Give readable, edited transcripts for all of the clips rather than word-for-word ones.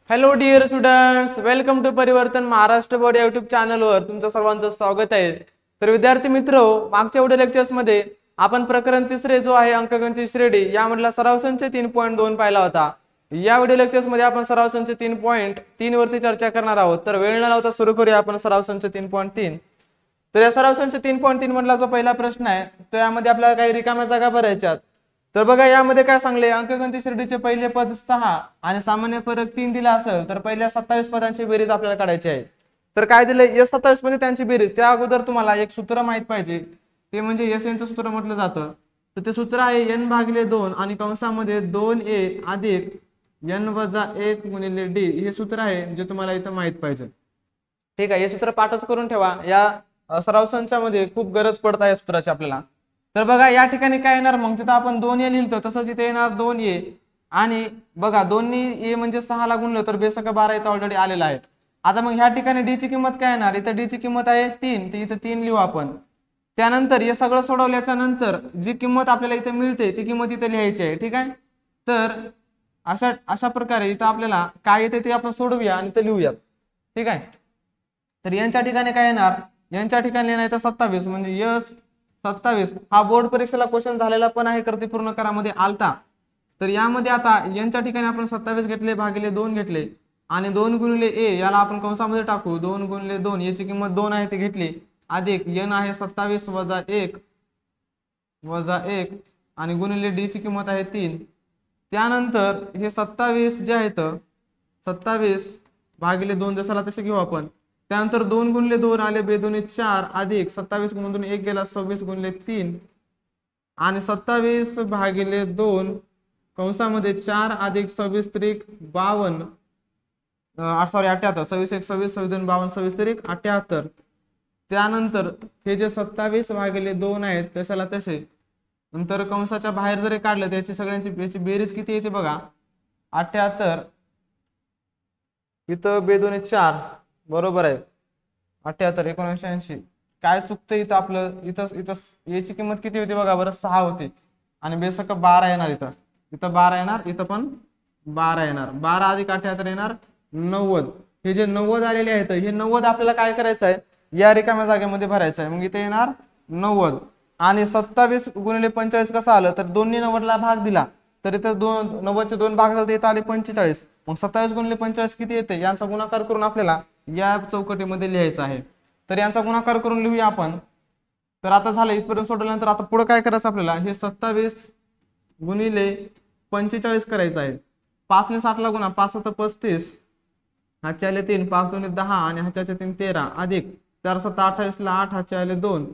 Hello dear students, welcome to Parivartan Maharashtra board YouTube चॅनलवर तुमचं सर्वांचं स्वागत आहे. तर विद्यार्थी मित्र, मागच्या व्हिडिओ लेक्चर्समध्ये आपण प्रकरण तिसरे जो आहे अंकगणित श्रेणी यामधला सराव संच 3.2 पाहिला होता. या व्हिडिओ लेक्चर्समध्ये आपण सराव संच 3.3 वरती चर्चा करणार आहोत. तर वेळ न लावता सुरू करूया आपण सराव संच 3.3. तर या सराव संच 3.3 मधला जो पहिला प्रश्न आहे तो यामध्ये आपल्याला काही रिकाम्या जागा भरायच्यात. तर बघा यामध्ये काय सांगले, अंकगणित श्रेणीचे पहिले पद 6 आणि सामान्य फरक 3 दिला असेल तर पहिल्या 27 पदांची बेरीज आपल्याला काढायची आहे. तर काय दिले, S27 मध्ये त्यांची बेरीज. त्या अगोदर तुम्हाला एक सूत्र माहित पाहिजे, ते म्हणजे SN चं सूत्र म्हटलं जातं. तर ते सूत्र आहे n/2 आणि कंसामध्ये 2a अधिक n-1 गुणिले d. हे सूत्र आहे जे तुम्हाला इथं माहित पाहिजे. ठीक आहे, हे सूत्र पाठच करून ठेवा. या सराव संचामध्ये खूप गरज पडत आहे सूत्राची आपल्याला. तर बघा या ठिकाणी काय येणार, मग तिथं आपण 2a लिहितो तसंच इथे येणार 2a. आणि बघा 2 a म्हणजे 6 ला गुणलं तर बेसक 12 इथं ऑलरेडी आलेला आहे. आता मग ह्या ठिकाणी d ची किंमत काय येणार, इथं d ची किंमत आहे 3, तर इथं 3 लिहू आपण. त्यानंतर हे सगळं सोडवल्याच्या नंतर जी किंमत आपल्याला इथे मिळते ती किंमत इथे लिहायची आहे. ठीक आहे, तर अशा प्रकारे इथं आपल्याला काय येते ते आपण सोडवूया आणि ते लिहूया. ठीक आहे, तर यांच्या ठिकाणी काय येणार, यांच्या ठिकाणी येणार इथं 27 म्हणजे S27. हा बोर्ड परीक्षेला क्वेश्चन झालेला पण आहे, करते पूर्ण करामध्ये आलता. तर यामध्ये आता यांच्या ठिकाणी आपण 27 घेतले भागिले 2 घेतले आणि 2 गुणिले a याला आपण कंसामध्ये टाकू. 2 गुणिले 2 याची किंमत 2 आहे ती घेतली अधिक n आहे 27 वजा 1 आणि गुणिले d ची किंमत आहे 3. त्यानंतर हे 27 जे आहेत 27 भागिले 2 जसाला तसे घेऊ आपण. त्यानंतर 2 गुणिले 2 आले 2 दूनी 4 अधिक 27 मधून 1 गेला 26 गुणिले 3 आणि 27 भागिले 2 कंसामध्ये 4 अधिक 26 त्रिक 52 सॉरी 78 26 1 26 26 2 52 26 त्रिक 78. त्यानंतर हे जे 27 भागिले 2 आहेत तशाला तसे, नंतर कंसाच्या बाहेर जरी काढलं त्याची सगळ्यांची याची बेरीज किती येते बघा 78. इथं 2 दूनी 4 बरोबर आहे 78 1980. काय चुकतं इथं आपलं, इथं याची किंमत किती होती बघा बरं 6 होती आणि बेसक 12 येणार. इथं 12 येणार, इथं पण 12 येणार. 12 अधिक 78 येणार 90. हे जे 90 आलेले आहेत हे 90 आपल्याला काय करायचं आहे, या रिकाम्या जागेमध्ये भरायचं आहे. मग इथे येणार 90 आणि 27 गुणिले 45 कसं आलं, तर 2 ने 90 ला भाग दिला तर इथं 90 चे 2 भाग झाले, इथं आले 45. मग 27 गुणिले 45 किती येते, यांचा गुणाकार करून आपल्याला या चौकटीमध्ये लिहायचं आहे. तर यांचा गुणाकार करून लिहूया आपण. तर आता झालं इथपर्यंत सोडवल्यानंतर आता पुढे काय करायचं आपल्याला, हे 27 गुणिले 45 करायचं आहे. 5 ने 7 ला गुणा, 5 7 35 हातचे आले 3 5 2 10 आणि हातचे 3 13 अधिक 4 7 28 ला 8 हातचे आले 2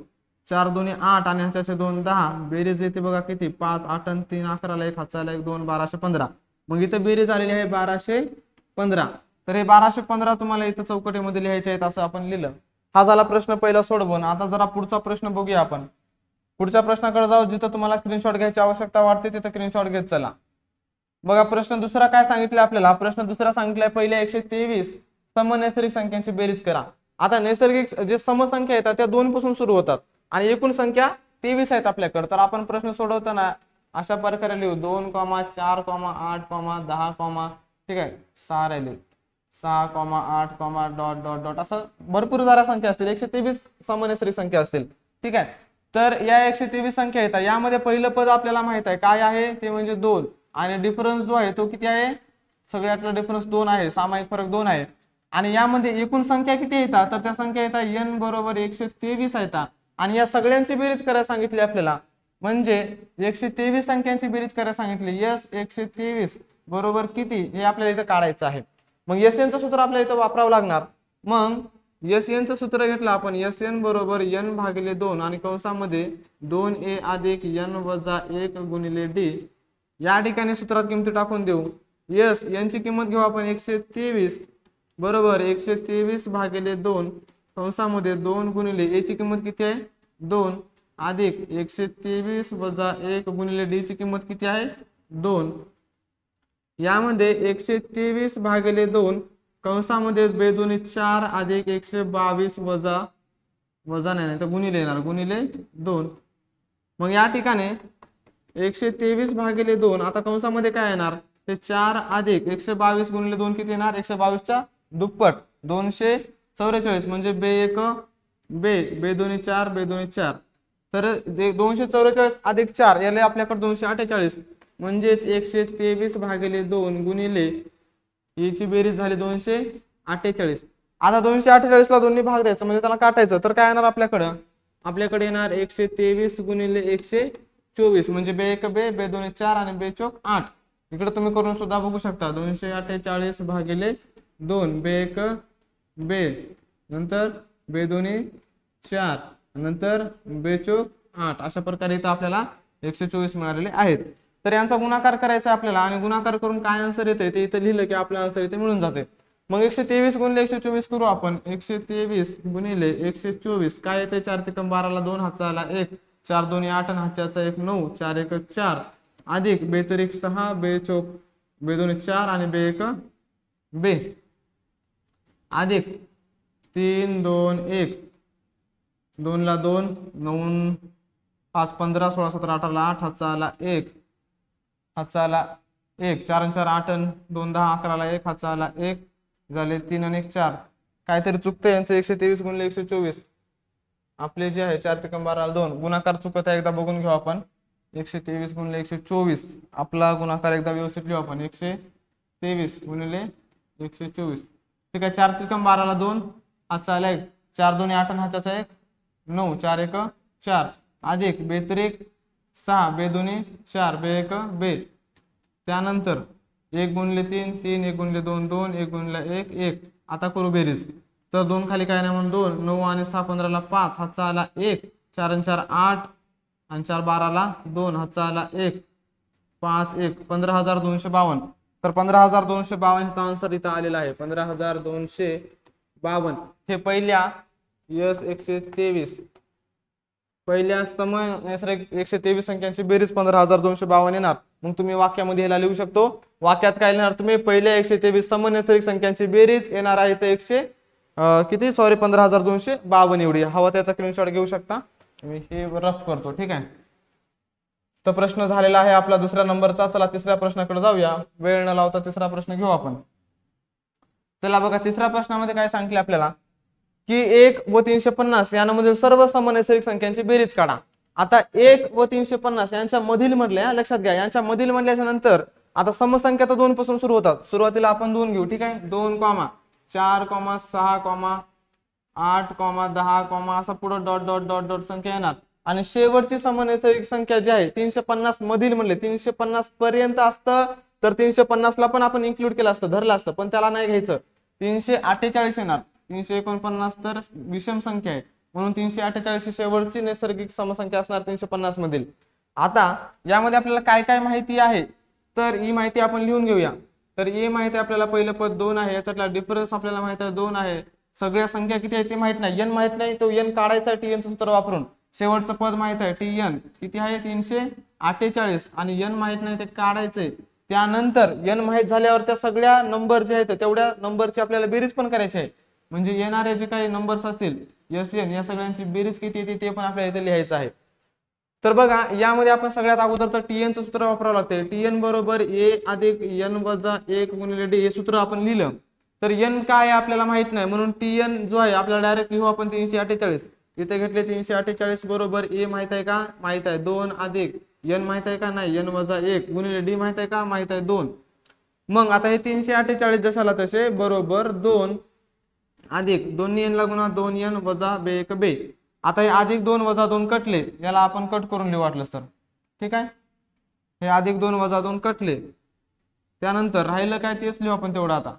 4 2 8 आणि हातचे 2 10. बेरीज येते बघा किती 5 8 आणि 3 11 ला 1 हातचा आला 1 2 1215. मग इथं बेरीज आलेली आहे 1215. तर हे 1215 तुम्हाला इथं चौकटीमध्ये लिहायचे आहेत असं आपण लिहिलं. हा झाला प्रश्न पहिला सोडवून. आता जरा पुढचा प्रश्न बघूया आपण. पुढच्या प्रश्नाकडे जाऊ, जिथं तुम्हाला स्क्रीनशॉट घ्यायची आवश्यकता वाटते तिथं स्क्रीनशॉट घेत चला. बघा प्रश्न दुसरा काय सांगितलं आपल्याला, प्रश्न दुसरा सांगितलाय पहिल्या 123 समनैसर्गिक संख्यांची बेरीज करा. आता नैसर्गिक जे समसंख्या येतात त्या 2 पासून सुरू होतात आणि एकूण संख्या 23 आहेत आपल्याकडे. तर आपण प्रश्न सोडवताना अशा प्रकारे लिहू 2, 4, 8, 10, ठीक आहे 6 राहिले 6, 8, डॉट डॉट डॉट असं भरपूर जरा संख्या असतील. 123 समनैसर्गिक संख्या असतील. ठीक आहे, तर या 123 संख्या येतात. यामध्ये पहिलं पद आपल्याला माहित आहे काय आहे, ते म्हणजे 2 आणि डिफरन्स जो आहे तो किती आहे, सगळ्यातला डिफरन्स 2 आहे, सामायिक फरक 2 आहे. आणि यामध्ये एकूण संख्या किती येतात, तर त्या संख्या येतात n बरोबर 123 येतात. आणि या सगळ्यांची बेरीज करायला सांगितली आपल्याला, म्हणजे 123 संख्यांची बेरीज करायला सांगितली. S 123 बरोबर किती हे आपल्याला इथं काढायचं आहे. मग SN चं सूत्र आपल्याला इथं वापरावं लागणार. मग SN चं सूत्र घेतलं आपण, SN बरोबर n भागिले 2 आणि कंसामध्ये 2a अधिक n-1 गुणिले d. या ठिकाणी सूत्रात किमती टाकून देऊ. S यांची किंमत घेऊ आपण 123 बरोबर 123 भागिले 2 कंसामध्ये 2 गुणिले a ची किंमत किती आहे 2 अधिक 123 वजा 1 गुणिले d ची किंमत किती आहे 2. यामध्ये 123 भागिले 2 कंसामध्ये 2 दूनी 4 अधिक 122 वजा नाही तर गुणिले येणार गुणिले 2. मग या ठिकाणी 123 भागिले 2 आता कंसामध्ये काय येणार ते 4 अधिक 122 गुणिले 2 किती येणार 122 च्या दुप्पट 244 म्हणजे बे1 बे2 4 बे2 4 तर 244 अधिक 4 याला आपल्याकडे 248 म्हणजेच 123 भागिले 2 गुणिले याची बेरीज झाली 248. आता 248 ला दोन्ही भाग द्यायचं म्हणजे त्याला काटायचं तर काय येणार आपल्याकडे येणार 123 गुणिले 124 म्हणजे बे1 बे2 4 आणि बे4 8. इकडे तुम्ही करून सुद्धा बघू शकता 248 भागिले 2 बे1 बे नंतर बे2 4 नंतर बे4 8 अशा प्रकारे इथं आपल्याला 124 मिळालेले आहेत. तर यांचा गुणाकार करायचा आपल्याला आणि गुणाकार करून काय आन्सर येते ते इथे लिहिलं की आपला आन्सर इथे मिळून जाते. मग 123 गुणिले 124 करू आपण 123 गुणिले 124 काय येते 4 त्रिकम 12 ला 2 हातचा आला 1 4 2 8 आणि हातचा 1 9 4 1 4 अधिक बे3 6 बे4 बे2 4 आणि बे1 बे अधिक 3 2 1 2 ला 2 9 5 15 16 17 18 ला 8 हातचा आला 1 हातचा आला 1 4 आणि 4 8 2 10 11 ला 1 हातचा आला 1 झाले 3 आणि 1 4 काहीतरी चुकतं यांचं 123 गुणिले 124 आपले जे आहे 4 त्रिकम 12 ला 2 गुणाकार चुकत आहे एकदा बघून घेऊ आपण 123 गुणिले 124 आपला गुणाकार एकदा व्यवस्थित लिहू आपण 123 गुणिले 124 ठीक आहे 4 त्रिकम 12 ला 2 हातचा आला 1 4 2 8 आणि हातचा 1 9 4 1 4 अधिक बे3 6 बे2 4 बे1 बे त्यानंतर 1 गुणिले 3 3 1 गुणिले 2 2 1 गुणिले 1 1 आता करू बेरीज तर 2 खाली काय नाही म्हणून 2 9 आणि 6 15 ला 5 हातचा आला 1 4 आणि 4 8 आणि 4 12 ला 2 हातचा आला 1 5 1 15252 तर 15252 चा आन्सर इथं आलेला आहे 15252 हे पहिल्या यस 123 पहिल्या सम नैसर्गिक 123 संख्यांची बेरीज 15252 येणार. मग तुम्ही वाक्यामध्ये याला लिहू शकतो वाक्यात काय लिहिणार तुम्ही पहिल्या 123 सम नैसर्गिक संख्यांची बेरीज येणार आहे तर 15252 एवढी हवा त्याचा स्क्रीनशॉट घेऊ शकता मी हे रफ करतो ठीक आहे. तर प्रश्न झालेला आहे आपला दुसऱ्या नंबरचा. चला तिसऱ्या प्रश्नाकडे जाऊया वेळ न लावता तिसरा प्रश्न घेऊ आपण. चला बघा तिसऱ्या प्रश्नामध्ये काय सांगितले आपल्याला की 1 व 350 यांमधील सर्व सम नैसर्गिक संख्यांची बेरीज काढा. आता 1 व 350 यांच्या मधील म्हटले लक्षात घ्या यांच्या मधील म्हटल्याच्या नंतर आता समसंख्या तर 2 पासून सुरू होतात सुरुवातीला आपण 2 घेऊ ठीक आहे 2 4 6 8 10 असा पुढे डॉट डॉट डॉट डॉट संख्या येणार आणि शेवटची सम नैसर्गिक संख्या जी आहे 350 मधील म्हणले 350 पर्यंत असतं तर 350 ला पण आपण इन्क्लूड केलं असतं धरलं असतं पण त्याला नाही घ्यायचं 348 येणार 349 तर विषम संख्या आहे म्हणून 348 ही शेवटची नैसर्गिक समसंख्या असणार 350 मधील. आता यामध्ये आपल्याला काय काय माहिती आहे तर ही माहिती आपण लिहून घेऊया. तर ही माहिती आपल्याला पहिलं पद 2 आहे याच्यातला डिफरन्स आपल्याला माहिती आहे 2 आहे सगळ्या संख्या किती आहे ते माहित नाही n माहित नाही तो n काढायचा tn चं सूत्र वापरून शेवटचं पद माहित आहे tn किती आहे 348 आणि n माहित नाही ते काढायचंय. त्यानंतर n माहित झाल्यावर त्या सगळ्या नंबर जे आहेत तेवढ्या नंबरची आपल्याला बेरीज पण करायची आहे म्हणजे येणारे जे काही नंबर्स असतील SN या सगळ्यांची बेरीज किती येते ते पण आपल्याला इथे लिहायचं आहे. तर बघा यामध्ये आपण सगळ्यात अगोदर तर tn चं सूत्र वापरावं लागते tn बरोबर a अधिक n वजा 1 गुणिले d हे सूत्र आपण लिहिलं तर n काय आपल्याला माहित नाही म्हणून tn जो आहे आपल्याला डायरेक्ट लिहू आपण 348 इथे घेतले 348 बरोबर a माहित आहे का माहित आहे 2 अधिक n माहित आहे का नाही n वजा 1 गुणिले d माहित आहे का माहित आहे 2. मग आता हे 348 जशाला तसे बरोबर 2 अधिक 2n ला गुणा 2n वजा बे1 बे. आता हे अधिक 2 वजा 2 कटले याला आपण कट करून लिहू वाटलंस तर ठीक आहे हे अधिक 2 वजा 2 कटले त्यानंतर राहिलं काय तेच लिहू आपण तेवढं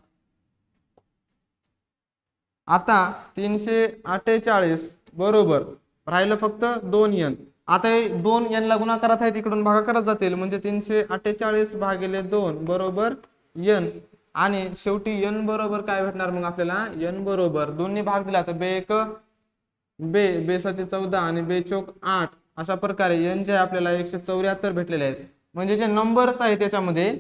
आता 348 बरोबर राहिलं फक्त 2n. आता हे 2n ला गुणाकारात आहे तिकडून भागाकारात जातील म्हणजे 348 भागिले 2 बरोबर n आणि शेवटी n बरोबर काय भेटणार मग आपल्याला n बरोबर दोन्ही भाग दिला तर बे1 बे बे7 14 आणि बे4 8 अशा प्रकारे n जे आपल्याला 174 भेटलेले आहेत म्हणजे जे नंबर्स आहेत त्याच्यामध्ये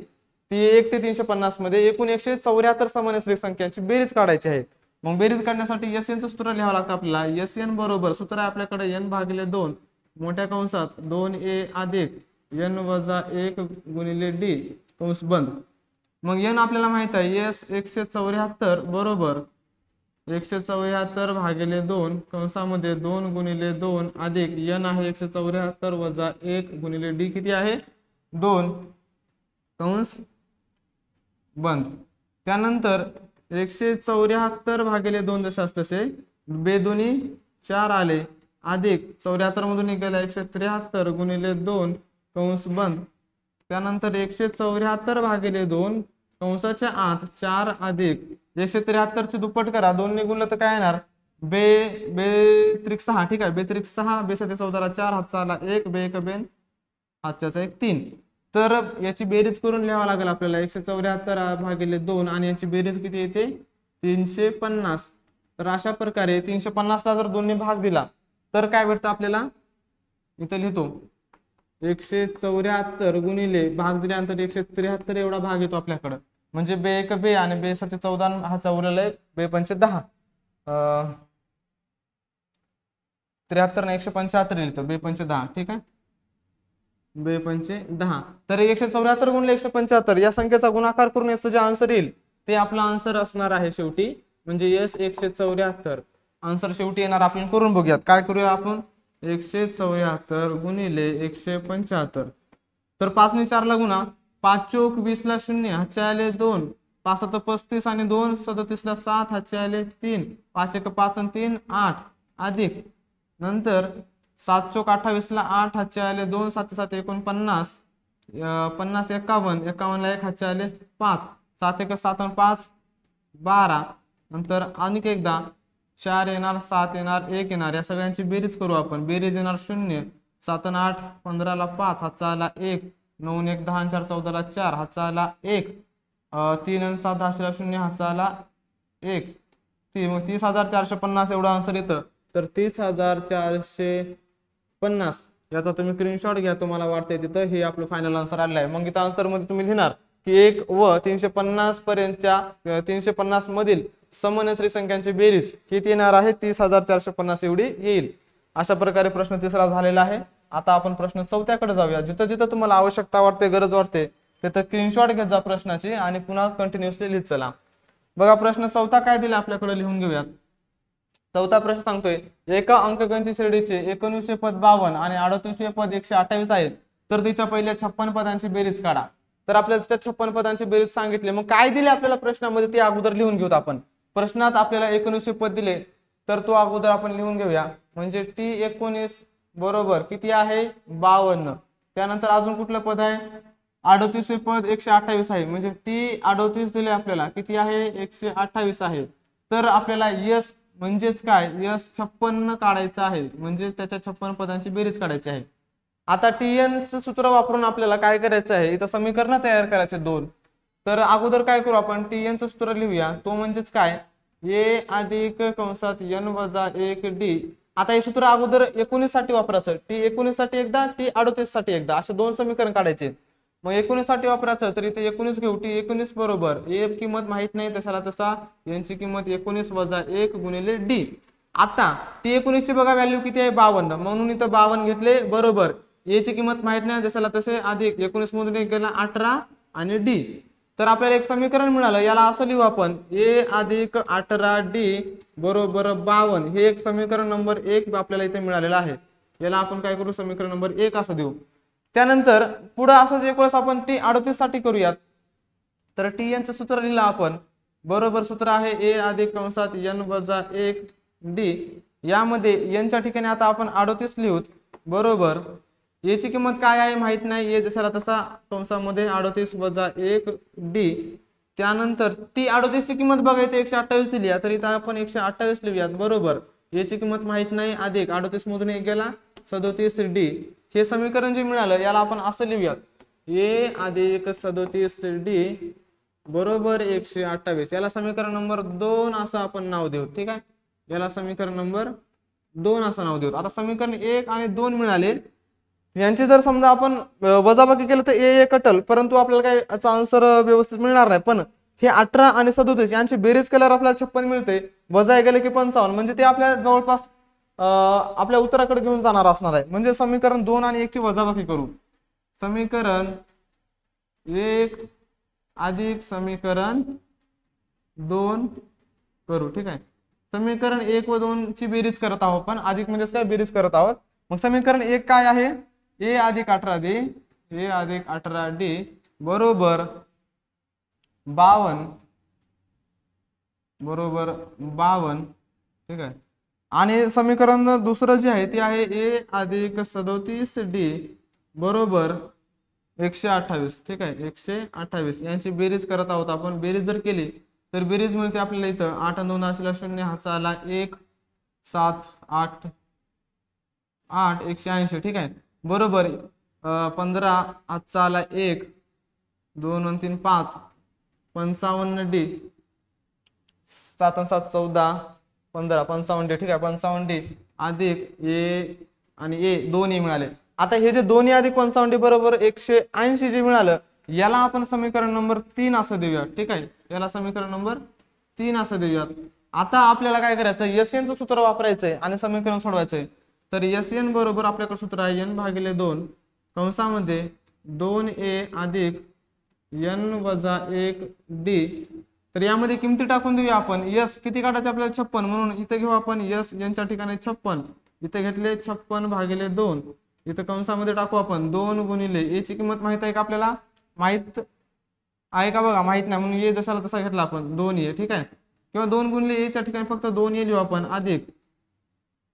ती 1 ते 350 मध्ये एकूण 174 सम नैसर्गिक संख्यांची बेरीज काढायची आहे. मग बेरीज काढण्यासाठी SN चं सूत्र लिहावं लागतं आपल्याला SN बरोबर सूत्र आहे आपल्याकडे n भागिले 2 मोठ्या कंसात 2a अधिक n वजा 1 गुणिले d कंस बंद मग n आपल्याला माहित आहे s 174 बरोबर 174 भागिले 2 कंसामध्ये 2 गुणिले 2 अधिक n आहे 174 वजा 1 गुणिले d किती आहे 2 कंस बंद. त्यानंतर 174 भागिले 2 जसे असतसे बेदोनी 4 आले अधिक 74 मधून निघाला 173 गुणिले 2 कंस बंद. त्यानंतर 174 भागिले 2 कंसाच्या आत 4 अधिक 173 चे दुप्पट करा 2 ने गुणलं तर काय येणार बे त्रिक 6 ठीक आहे बे त्रिक 6 बे 7 14 4 हातचा आला 1 बे 1 बेन हातच्याचा 1 3. तर याची बेरीज करून लिहावं लागेल आपल्याला 174 भागिले 2 आणि याची बेरीज किती येते 350. तर अशा प्रकारे 350 ला जर 2 ने भाग दिला तर काय भेटतं आपल्याला इथं लिहितो 174 गुणिले भाग दिल्यानंतर 173 एवढा भाग येतो आपल्याकडे म्हणजे बे 1 बे आणि बे 7 14 हा उरलेला आहे बे 5 10 73 ने 175 लिहितो बे 5 10 ठीक आहे बे 5 10. तर 174 गुणिले 175 या संख्येचा गुणाकार करून याचं जे आन्सर येईल ते आपला आन्सर असणार आहे शेवटी म्हणजे s 174 आन्सर शेवटी येणार. आपण करून बघूयात काय करूया आपण 174 गुणिले 175 तर 5 ने 4 ला गुणा 5 चौक 20 ला 0 हातचे आले 2 5 7 35 आणि 2 37 ला 7 हातचे आले 3 5 1 5 आणि 3 8 अधिक नंतर 7 चौक 28 ला 8 हातचे आले 2 7 7 49 50 51 51 ला 1 हातचे आले 5 7 1 7 आणि 5 12 नंतर आणखी एकदा 4 येणार 7 येणार 1 येणार या सगळ्यांची बेरीज करू आपण बेरीज येणार 0 7 आणि 8 15 ला 5 हातचा आला 1 9 आणि 1 10 आणि 4 14 ला 4 हातचा आला 1 3 आणि 7 10 ला 0 हातचा आला 1 मग 30,450 एवढा आन्सर येतं. तर 30,450 याचा तुम्ही स्क्रीनशॉट घ्या तुम्हाला वाटतंय तिथं हे आपलं फायनल आन्सर आलेलं आहे. मग इथं आन्सर मध्ये तुम्ही लिहिणार की 1 व 350 पर्यंतच्या 350 मधील समनस्री संख्यांची बेरीज किती येणार आहे 30,450 एवढी येईल. अशा प्रकारे प्रश्न तिसरा झालेला आहे. आता आपण प्रश्न चौथ्याकडे जाऊया. जिथं जिथं तुम्हाला आवश्यकता वाटते गरज वाटते तिथं स्क्रीनशॉट घेत जा प्रश्नाची आणि पुन्हा कंटिन्युअसली लिहित चला. बघा प्रश्न चौथा काय दिला आपल्याकडे लिहून घेऊयात. चौथा प्रश्न सांगतोय एका अंकगणित श्रेणीचे 19वे पद 52 आणि 38वे पद 128 आहेत तर तिच्या पहिल्या 56 पदांची बेरीज काढा. तर आपल्याला तिच्या 56 पदांची बेरीज सांगितली. मग काय दिले आपल्याला प्रश्नामध्ये ते अगोदर लिहून घेऊत आपण. प्रश्नात आपल्याला 19वे पद दिले तर तो अगोदर आपण लिहून घेऊया म्हणजे T19 बरोबर किती आहे 52. त्यानंतर अजून कुठलं पद आहे 38वे पद 128 आहे म्हणजे T38 दिले आपल्याला किती आहे 128 आहे. तर आपल्याला यस म्हणजेच काय यस 56 काढायचं आहे म्हणजे त्याच्या 56 पदांची बेरीज काढायची आहे. आता TN चं सूत्र वापरून आपल्याला काय करायचं आहे इथं समीकरण तयार करायचे 2. तर अगोदर काय करू आपण TN चं सूत्र लिहूया तो म्हणजेच काय a अधिक कंसात n वजा 1d. आता हे सूत्र अगोदर 19 साठी वापरायचं T19 साठी एकदा T38 साठी एकदा असे दोन समीकरण काढायचे. मग 19 साठी वापरायचं तर इथे 19 घेऊ T19 बरोबर a किंमत माहित नाही तशाला तसा n ची किंमत 19 वजा 1 गुणिले d. आता T19 ची बघा व्हॅल्यू किती आहे 52 म्हणून इथं 52 घेतले बरोबर a ची किंमत माहित नाही जशाला तसे अधिक 19 मधून एक गेला 18 आणि d. तर आपल्याला एक समीकरण मिळालं याला असं लिहू आपण a अधिक 18d बरोबर 52 हे एक समीकरण नंबर 1 आपल्याला इथे मिळालेलं आहे. याला आपण काय करू समीकरण नंबर 1 असं देऊ. त्यानंतर पुढे असंच एक वेळेस आपण T38 साठी करूयात. तर TN चं सूत्र लिहिलं आपण बरोबर सूत्र आहे a अधिक कंसात n वजा 1d. यामध्ये n च्या ठिकाणी आता आपण 38 लिहूत बरोबर a ची किंमत काय आहे माहित नाही a जसाला तसा कंसामध्ये 38 वजा 1d. त्यानंतर T38 ची किंमत बघायची 128 दिली तर इथं आपण 128 लिहूयात बरोबर a ची किंमत माहित नाही अधिक 38 मधून एक गेला 37d. हे समीकरण जे मिळालं याला आपण असं लिहूयात a अधिक 37d बरोबर 128. याला समीकरण नंबर 2 असं आपण नाव देऊ ठीक आहे. याला समीकरण नंबर 2 असं नाव देऊ. आता समीकरण 1 आणि 2 मिळाले यांची जर समजा आपण वजाबाकी केलं तर a कटल परंतु आपल्याला काय याचा आन्सर व्यवस्थित मिळणार नाही. पण हे 18 आणि 37 यांची बेरीज केल्यावर आपल्याला 56 मिळते वजा गेले की 55 म्हणजे ते आपल्या जवळपास आपल्या उत्तराकडे घेऊन जाणार असणार आहे. म्हणजे समीकरण 2 आणि 1 ची वजाबाकी करू. समीकरण 1 अधिक समीकरण 2 करू, ठीक आहे। समीकरण 1 व 2 ची बेरीज करत आहोत आपण, अधिक म्हणजेच काय बेरीज करत आहोत। मग समीकरण 1 काय आहे, a अधिक 18d, a अधिक 18d बरोबर 52 बरोबर 52, ठीक आहे। आणि समीकरण दुसरं जे आहे ते आहे a अधिक 37d बरोबर 128, ठीक आहे। 128 यांची बेरीज करत आहोत आपण। बेरीज जर केली तर बेरीज मिळते आपल्याला इथं 8 आणि 2 असला 0, हाचा आला 1, 7 8 8 180, ठीक आहे। बरोबर 15 हाचा आला 1, 2 आणि 3 5 55d, 7 आणि 7 14 15 55d, ठीक आहे। 55d अधिक a आणि a दोन्ही मिळाले। आता हे जे दोन्ही अधिक 55d बरोबर 180 जे मिळालं याला आपण समीकरण नंबर 3 असं देऊया, ठीक आहे। याला समीकरण नंबर 3 असं देऊयात। आता आपल्याला काय करायचं, SN चं सूत्र वापरायचंय आणि समीकरण सोडवायचंय। तर SN बरोबर आपल्याकडे सूत्र आहे n भागिले 2 कंसामध्ये 2a अधिक n वजा 1d। तर यामध्ये किमती टाकून देऊया आपण। s किती काढायचे आपल्याला 56, म्हणून इथे घेऊ आपण s n च्या ठिकाणी 56, इथे घेतले 56 भागिले 2, इथे कंसामध्ये टाकू आपण 2 गुणिले a ची किंमत माहित आहे का आपल्याला, माहित आहे का बघा, माहित नाही म्हणून a जसाला तसा घेतला आपण 2a, ठीक आहे। किंवा 2 गुणिले a च्या ठिकाणी फक्त 2a लिहू आपण अधिक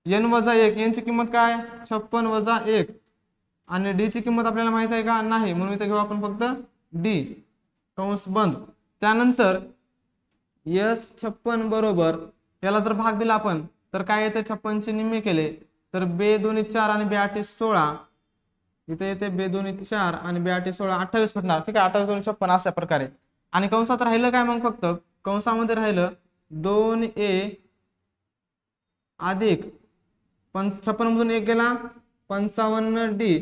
n वजा 1, n ची किंमत काय 56 वजा 1 आणि d ची किंमत आपल्याला माहित आहे का नाही, म्हणून इथे घेऊ आपण फक्त d कंस बंद। त्यानंतर s 56 बरोबर याला जर भाग दिला आपण तर काय येते, 56 चे निम्मे केले तर बे 2 4 आणि बे 8 16, इथे येते बे 2 4 आणि बे 8 16 28 भेटणार, ठीक आहे। 28 2 56 अशा प्रकारे। आणि कंसात राहिलं काय मग, फक्त कंसामध्ये राहिलं 2a अधिक 56 मधून 1 गेला 55d।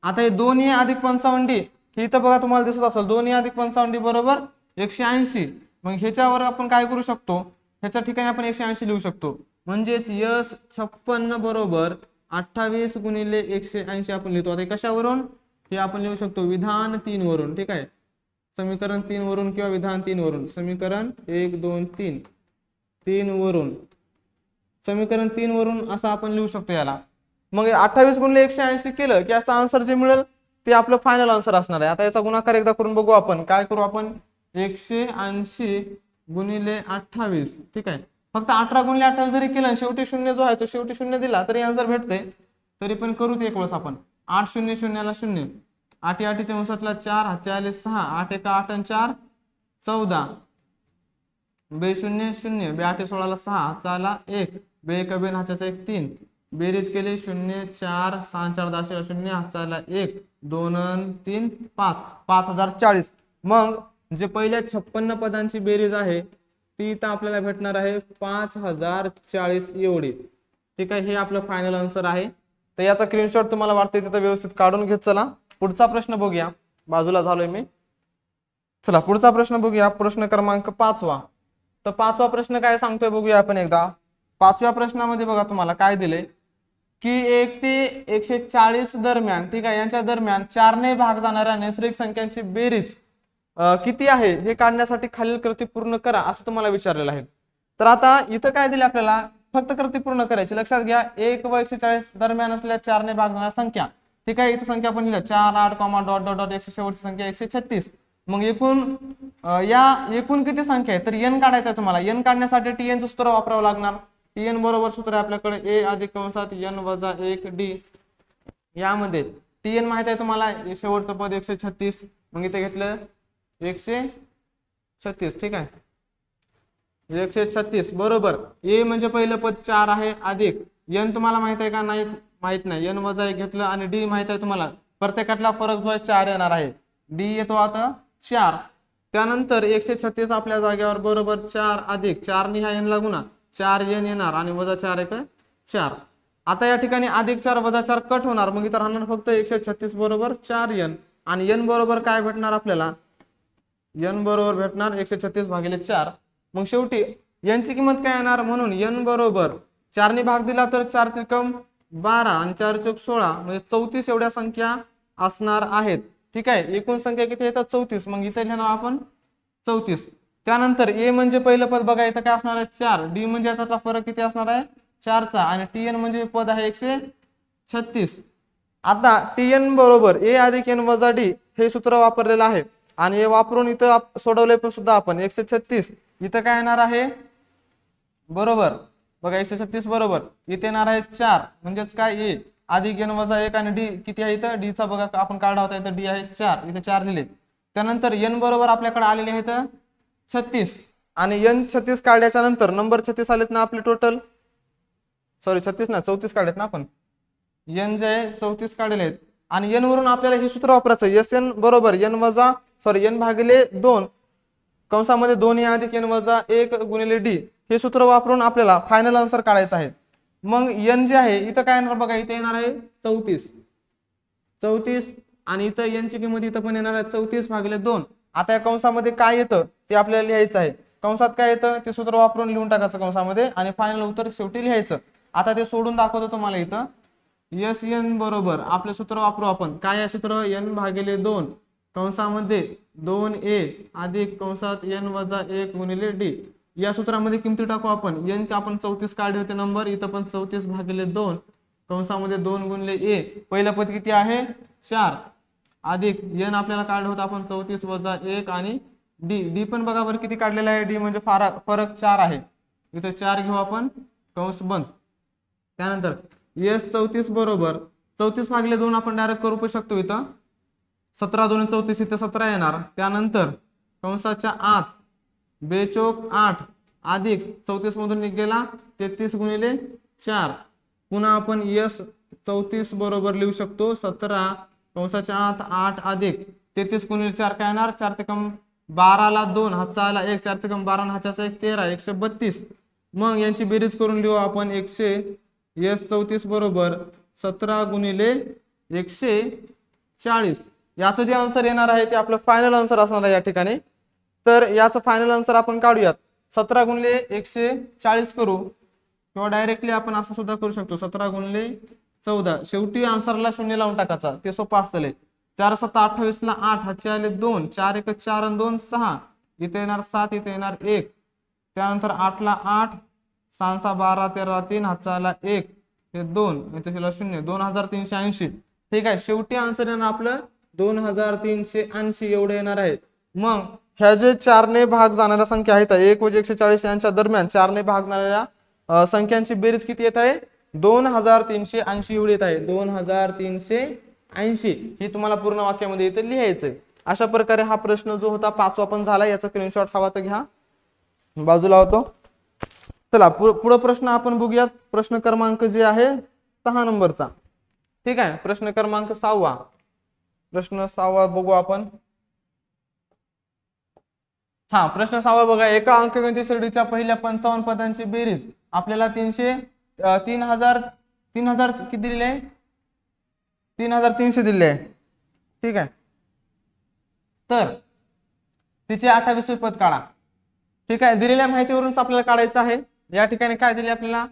आता हे 2a अधिक 55d हे इथं बघा तुम्हाला दिसत असेल, 2a अधिक 55d बरोबर 180। मग ह्याच्यावर आपण काय करू शकतो, ह्याच्या ठिकाणी आपण 180 लिहू शकतो। म्हणजेच s 56 बरोबर 28 गुणिले 180 आपण लिहितो। आता कशावरून, हे आपण लिहू शकतो विधान 3 वरून, ठीक आहे। समीकरण 3 वरून किंवा विधान 3 वरून, समीकरण 1 2 3 3 वरून, समीकरण 3 वरून असं आपण लिहू शकतो याला। मग 28 गुणिले 180 केलं की याचा आन्सर जे मिळेल ते आपलं फायनल आन्सर असणार आहे। आता याचा गुणाकार एकदा करून बघू आपण, काय करू आपण 180 गुणिले 28, ठीक आहे। फक्त 18 गुणिले 28 जरी केलं शेवटी 0 जो आहे तो शेवटी 0 दिला तरी आन्सर भेटते। तरी पण करू ते एक वेळेस आपण 8 0 0 ला 0, 8 8 64 ला 4, हातचे आले 6, 8 1 8 आणि 4 14, बे 0 0, बे 8 16 ला 6, हातचा आला 1, बे 1 बे हाताचा 1 3, बेरीज केली 0 4 6 4 10 0, हातचा आला 1 2 3 5 5040। मग जे पहिल्या 56 पदांची बेरीज आहे ती इथं आपल्याला भेटणार आहे 5040 एवढी, ठीक आहे। हे आपलं फायनल आन्सर आहे। तर याचा स्क्रीनशॉट तुम्हाला वाटते तिथं व्यवस्थित काढून घेत चला। पुढचा प्रश्न बघूया, बाजूला झालोय मी। चला पुढचा प्रश्न बघूया, प्रश्न क्रमांक 5वा। तर 5वा प्रश्न काय सांगतोय बघूया आपण एकदा। 5व्या प्रश्नामध्ये बघा तुम्हाला काय दिले की 1 ते 140 दरम्यान, ठीक आहे, यांच्या दरम्यान 4 ने भाग जाणाऱ्या नैसर्गिक संख्यांची बेरीज किती आहे हे काढण्यासाठी खालील कृती पूर्ण करा असं तुम्हाला विचारलेलं आहे। तर आता इथं काय दिले आपल्याला, फक्त कृती पूर्ण करायची। लक्षात घ्या 1 व 140 दरम्यान असलेल्या 4 ने भाग जाणाऱ्या संख्या, ठीक आहे। इथं संख्या आपण लिहिल्या 4 8 डॉट डॉट डॉट 100 शेवटची संख्या 136। मग एकूण किती संख्या आहे तर n काढायचा आहे तुम्हाला। n काढण्यासाठी tn चं सूत्र वापरावं लागणार। tn बरोबर सूत्र आहे आपल्याकडे a अधिक कंसात n वजा 1d। यामध्ये tn माहित आहे तुम्हाला, शेवटचं पद 136, मग इथे घेतलं 136, ठीक आहे। 136 बरोबर a म्हणजे पहिलं पद 4 आहे अधिक n तुम्हाला माहित आहे का नाही, माहित नाही, n वजा 1 घेतलं आणि d माहित आहे तुम्हाला, प्रत्येकातला फरक जो आहे 4 येणार आहे, d येतो आता 4। त्यानंतर 136 आपल्या जागेवर बरोबर 4 अधिक 4 ने ह्या n ला गुणा 4n येणार आणि वजा 4 1 4। आता या ठिकाणी अधिक 4 वजा 4 कट होणार, मग इथं राहणार फक्त 136 बरोबर 4n आणि n बरोबर काय भेटणार आपल्याला, n बरोबर भेटणार 136 भागिले 4। मग शेवटी n ची किंमत काय येणार, म्हणून n बरोबर 4 ने भाग दिला तर 4 त्रिकम 12 आणि 4 चौक 16 म्हणजे 34 एवढ्या संख्या असणार आहेत, ठीक आहे। एकूण संख्या किती येतात 34, मग इथे लिहिणार आपण 34. त्यानंतर ए म्हणजे पहिलं पद बघा इथं काय असणार आहे 4, डी म्हणजे याचा फरक किती असणार आहे 4चा, आणि टीएन म्हणजे पद आहे 136. आता टीएन बरोबर ए अधिक एन वजा डी हे सूत्र वापरलेलं आहे आणि हे वापरून इथं सोडवलंय पण सुद्धा आपण 136. इथं काय येणार आहे बरोबर बघा 136 बरोबर इथे येणार आहे 4 म्हणजेच काय ए अधिक एन वजा 1 आणि डी किती आहे इथं डी चा बघा आपण काढला होता इथं डी आहे 4, इथे 4 लिहिले. त्यानंतर एन बरोबर आपल्याकडे आलेले आहेत 36 आणि एन 36 काढल्याच्या नंतर नंबर 36 आलेत ना आपले टोटल, सॉरी 36 ना 34 काढलेत ना आपण, एन जे आहे 34 काढलेले आहेत आणि एन वरून आपल्याला हे सूत्र वापरायचं एस एन बरोबर एन वजा सॉरी एन भागिले 2 कंसामध्ये 2 अधिक एन वजा 1 गुणिले डी हे सूत्र वापरून आपल्याला फायनल आन्सर काढायचा आहे. मग एन जे आहे इथं काय येणार बघा इथे येणार आहे 34 आणि इथं एन ची किंमत इथं पण येणार आहे 34 भागिले 2. आता या कंसामध्ये काय येतं ते आपल्याला लिहायचं आहे. कंसात काय येतं ते सूत्र वापरून लिहून टाकायचं कंसामध्ये आणि फायनल उत्तर शेवटी लिहायचं. आता ते सोडून दाखवतो तुम्हाला इथं एस एन बरोबर आपले सूत्र वापरू आपण काय आहे सूत्र एन भागिले 2 कंसामध्ये 2a अधिक कंसात एन वजा 1 गुणिले डी. या सूत्रामध्ये किमती टाकू आपण एन चे आपण 34 काढले होते नंबर इथं पण 34 भागिले 2 कंसामध्ये 2 गुणिले ए पहिलं पद किती आहे 4 अधिक एन आपल्याला काढलं होतं आपण 34 वजा 1 आणि डी डी पण बघा बरं किती काढलेला आहे डी म्हणजे फरक 4 आहे इथं 4 घेऊ आपण कंस बंद. त्यानंतर एस 34 बरोबर 34 भागिले 2 आपण डायरेक्ट करू शकतो इथं 17 2 34 इथं 17 येणार. त्यानंतर कंसाच्या आत बेचोक 8 अधिक 34 मधून गेला 33 गुणिले 4 पुन्हा आपण एस 34 बरोबर लिहू शकतो 17 कंसाच्या आत 8 अधिक 33 गुणिले 4 काय येणार 4 ते कम 12 ला 2 हातचा आला 1 4 ते कम 12 हाताचा 1 13 132. मग यांची बेरीज करून लिहू आपण 134 बरोबर 17 गुणिले 140. याचं जे आन्सर येणार आहे ते आपलं फायनल आन्सर असणार आहे या ठिकाणी. तर याचं फायनल आन्सर आपण काढूयात 17 गुणिले 140 करू किंवा डायरेक्टली आपण असं सुद्धा करू शकतो 17 गुणिले 14 शेवटी आन्सरला 0 लावून टाकायचा ते सोपं असतले 4 7 28 ला 8 हातचे आले 2 4 1 4 आणि 2 6 इथे येणार 7 इथे येणार 1 त्यानंतर 8 ला 8 6 6 12 13 3 हातचा आला 1 हे 2 इथे दिला 0 2380. ठीक आहे शेवटी आन्सर येणार आपलं 2380 एवढे येणार आहे. मग ह्या जे 4 ने भाग जाणाऱ्या संख्या आहेत 1 व 140 यांच्या दरम्यान 4 ने भाग जाणाऱ्या संख्यांची बेरीज किती येत आहे 2380 एवढी येत आहे 2380 ही तुम्हाला पूर्ण वाक्यामध्ये इथे लिहायचंय. अशा प्रकारे हा प्रश्न जो होता 5वा पण झाला याचा स्क्रीनशॉट हवा तर घ्या बाजूला होतो. चला पुढे प्रश्न आपण बघूयात प्रश्न क्रमांक जे आहे 6 नंबरचा. ठीक आहे प्रश्न क्रमांक 6वा प्रश्न 6वा बघू आपण. हा प्रश्न 6वा बघा एका अंकगणित श्रेणीच्या पहिल्या 55 पदांची बेरीज आपल्याला 3000 किती दिले 3300 दिले आहे. ठीक आहे तर तिचे 28 पद काढा. ठीक आहे दिलेल्या माहितीवरूनच आपल्याला काढायचं आहे. या ठिकाणी काय दिले आपल्याला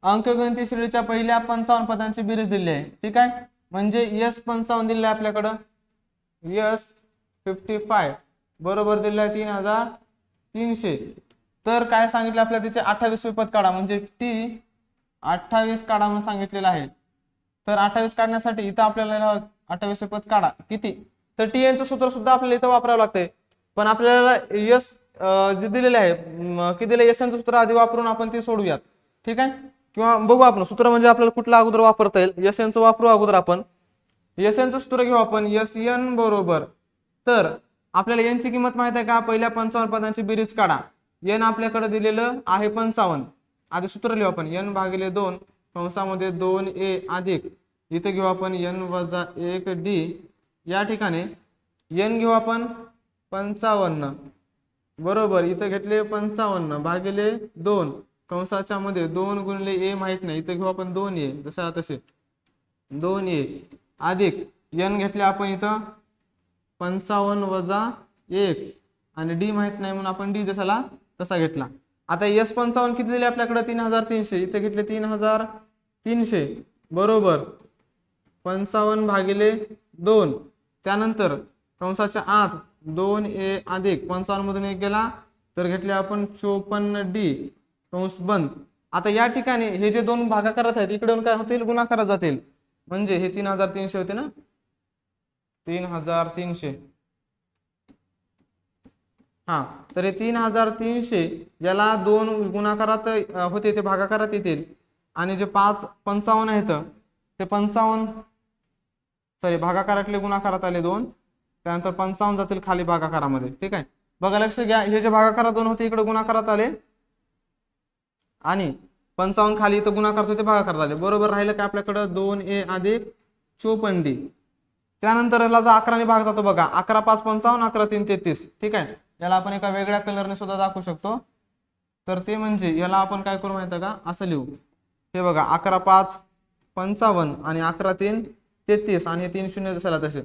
अंकगणित श्रेणीच्या पहिल्या 55 पदांची बेरीज दिली आहे. ठीक आहे म्हणजे यस 55 दिले आहे आपल्याकडं यस 55 बरोबर दिले आहे 3300. तर काय सांगितलं आपल्याला तिचे 28 पद काढा म्हणजे टी 28 काढा म्हणून सांगितलेलं आहे. तर 28 काढण्यासाठी इथं आपल्याला 28 पद काढा किती तर टी यांचं सूत्र सुद्धा आपल्याला इथं वापरावं लागतंय पण आपल्याला यस जे दिलेले आहे किती दिले यस यांचं सूत्र आधी वापरून आपण ते सोडूयात. ठीक आहे किंवा बघू आपण सूत्र म्हणजे आपल्याला कुठलं अगोदर वापरता येईल यस यांचं वापरू अगोदर आपण यस यांचं सूत्र घेऊ आपण यस एन बरोबर तर आपल्याला एन ची किंमत माहित आहे का पहिल्या 55 पदांची बेरीज काढा एन आपल्याकडे दिलेलं आहे 55 आधी सूत्र लिहू आपण एन भागिले 2 कंसामध्ये 2a अधिक इथे घेऊ आपण एन वजा 1 डी या ठिकाणी एन घेऊ आपण 55 बरोबर इथे घेतले 55 भागिले 2 कंसाच्या मध्ये 2 गुणिले a माहित नाही इथे घेऊ आपण 2a जसा तसे 2a अधिक एन घेतले आपण इथं 55 वजा 1 आणि डी माहित नाही म्हणून आपण डी जसाला तसा घेतला. आता एस 55 किती दिले आपल्याकडे 3300 इथे घेतले 3300 बरोबर 55 भागिले 2 त्यानंतर कंसाच्या आत 2a अधिक 55 मधून 1 गेला तर घेतले आपण 54d कंस बंद. आता या ठिकाणी हे जे दोन भागाकारात आहेत इकडून काय होतील गुणाकारात जातील म्हणजे हे 3300 होते ना 3300 हा तर हे 3300 याला दोन गुणाकारात होते ते भागाकारात येतील आणि जे 55 आहेत ते 55 सॉरी भागाकारातले गुणाकारात आले दोन त्यानंतर 55 जातील खाली भागाकारामध्ये. ठीक आहे बघा लक्ष घ्या हे जे भागाकारात दोन होते इकडे गुणाकारात आले आणि 55 खाली इथं गुणाकारात होते भागाकारात आले बरोबर राहिलं का आपल्याकडे 2a अधिक 54d. त्यानंतर याला जो 11 ने भाग जातो बघा 11 5 55 11 3 33. ठीक आहे याला आपण एका वेगळ्या कलरने सुद्धा दाखवू शकतो तर ते म्हणजे याला आपण काय करू माहिती का असं लिहू हे बघा 11 5 55 आणि 11 3 33 आणि हे 3 शून्य दिसायला तसे.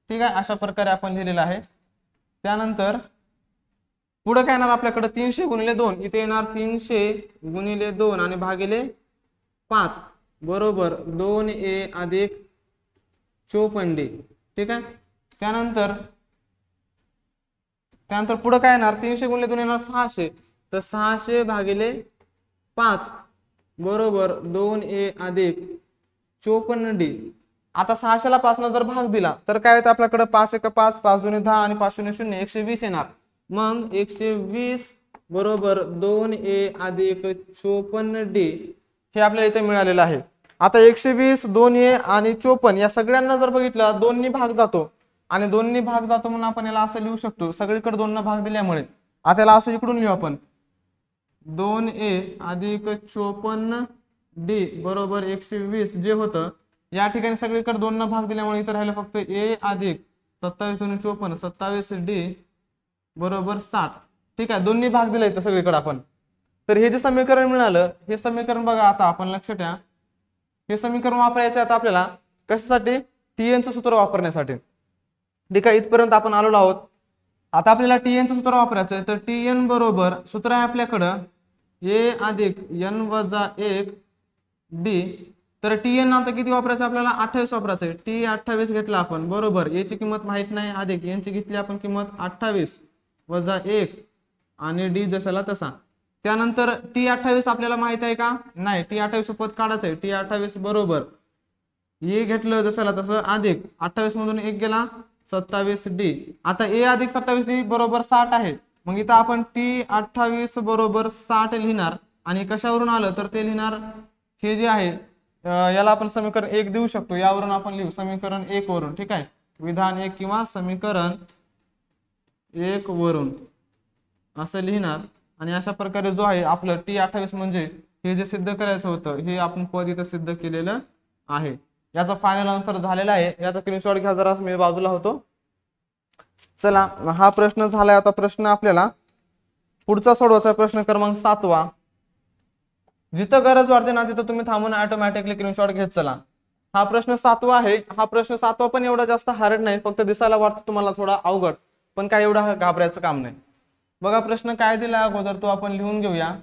ठीक आहे अशा प्रकारे आपण लिहिलेलं आहे. त्यानंतर पुढे काय येणार आपल्याकडे 300 गुणिले 2 इथे येणार 300 गुणिले 2 आणि भागिले 5 बरोबर 2a अधिक 54d. ठीक आहे त्यानंतर पुढे काय येणार 300 गुणिले 2 येणार 600 तर 600 भागिले 5 बरोबर 2a अधिक 54d. आता 600 ला 5 न जर भाग दिला तर काय येतं आपल्याकडे 5 1 5 5 2 10 आणि 5 0 0 120 येणार मग 120 बरोबर 2a अधिक 54d हे आपल्याला इथे मिळालेलं आहे. आता 120 2a आणि 54 या सगळ्यांना जर बघितलं 2 नी भाग जातो आणि 2 नी भाग जातो म्हणून आपण याला असं लिहू शकतो सगळीकडे 2 ना भाग दिल्यामुळे आता याला असं इकडून लिहू आपण 2a अधिक 54d बरोबर 120 जे होतं या ठिकाणी सगळीकडे 2 ना भाग दिल्यामुळे इथं राहिलं फक्त a अधिक 27 × 54 27d बरोबर 60. ठीक आहे 2 नी भाग दिला इथं सगळीकडे आपण. तर हे जे समीकरण मिळालं हे समीकरण बघा आता आपण लक्ष ठेवा हे समीकरण वापरायचं आता आपल्याला कशासाठी tn चं सूत्र वापरण्यासाठी. ठीक आहे इथपर्यंत आपण आलेलो आहोत. आता आपल्याला tn चं सूत्र वापरायचं आहे तर tn बरोबर सूत्र आहे आपल्याकडं a अधिक n वजा 1 d. तर tn आता किती वापरायचं आपल्याला 28 वापरायचं आहे t 28 घेतला आपण बरोबर a ची किंमत माहित नाही अधिक n ची घेतली आपण किंमत 28 वजा 1 आणि d जसाला तसा. त्यानंतर t 28 आपल्याला माहित आहे का नाही t 28 सोबत काढायचं आहे t 28 बरोबर a घेतलं जसाला तसं अधिक 28 मधून 1 गेला 27d. आता a अधिक 27d बरोबर 60 आहे मग इथं आपण t 28 बरोबर 60 लिहिणार आणि कशावरून आलं तर ते लिहिणार हे जे आहे याला आपण समीकरण 1 देऊ शकतो यावरून आपण लिहू समीकरण 1 वरून. ठीक आहे विधान 1 किंवा समीकरण 1 वरून असं लिहिणार आणि अशा प्रकारे जो आहे आपलं t 28 म्हणजे हे जे सिद्ध करायचं होतं हे आपण पद इथं सिद्ध केलेलं आहे. याचा फायनल आन्सर झालेला आहे याचा स्क्रीनशॉट घ्या जरा मी बाजूला होतो. चला हा प्रश्न झालाय. आता प्रश्न आपल्याला पुढचा सोडवायचा प्रश्न क्रमांक 7वा. जिथं गरज वाटते ना तिथं तुम्ही थांबून ऑटोमॅटिकली स्क्रीनशॉट घेत चला. हा प्रश्न 7वा आहे. हा प्रश्न 7वा पण एवढा जास्त हार्ड नाही फक्त दिसायला वाटतं तुम्हाला थोडा अवघड पण काय एवढा घाबरायचं काम नाही. बघा प्रश्न काय दिला अगोदर तो आपण लिहून घेऊया.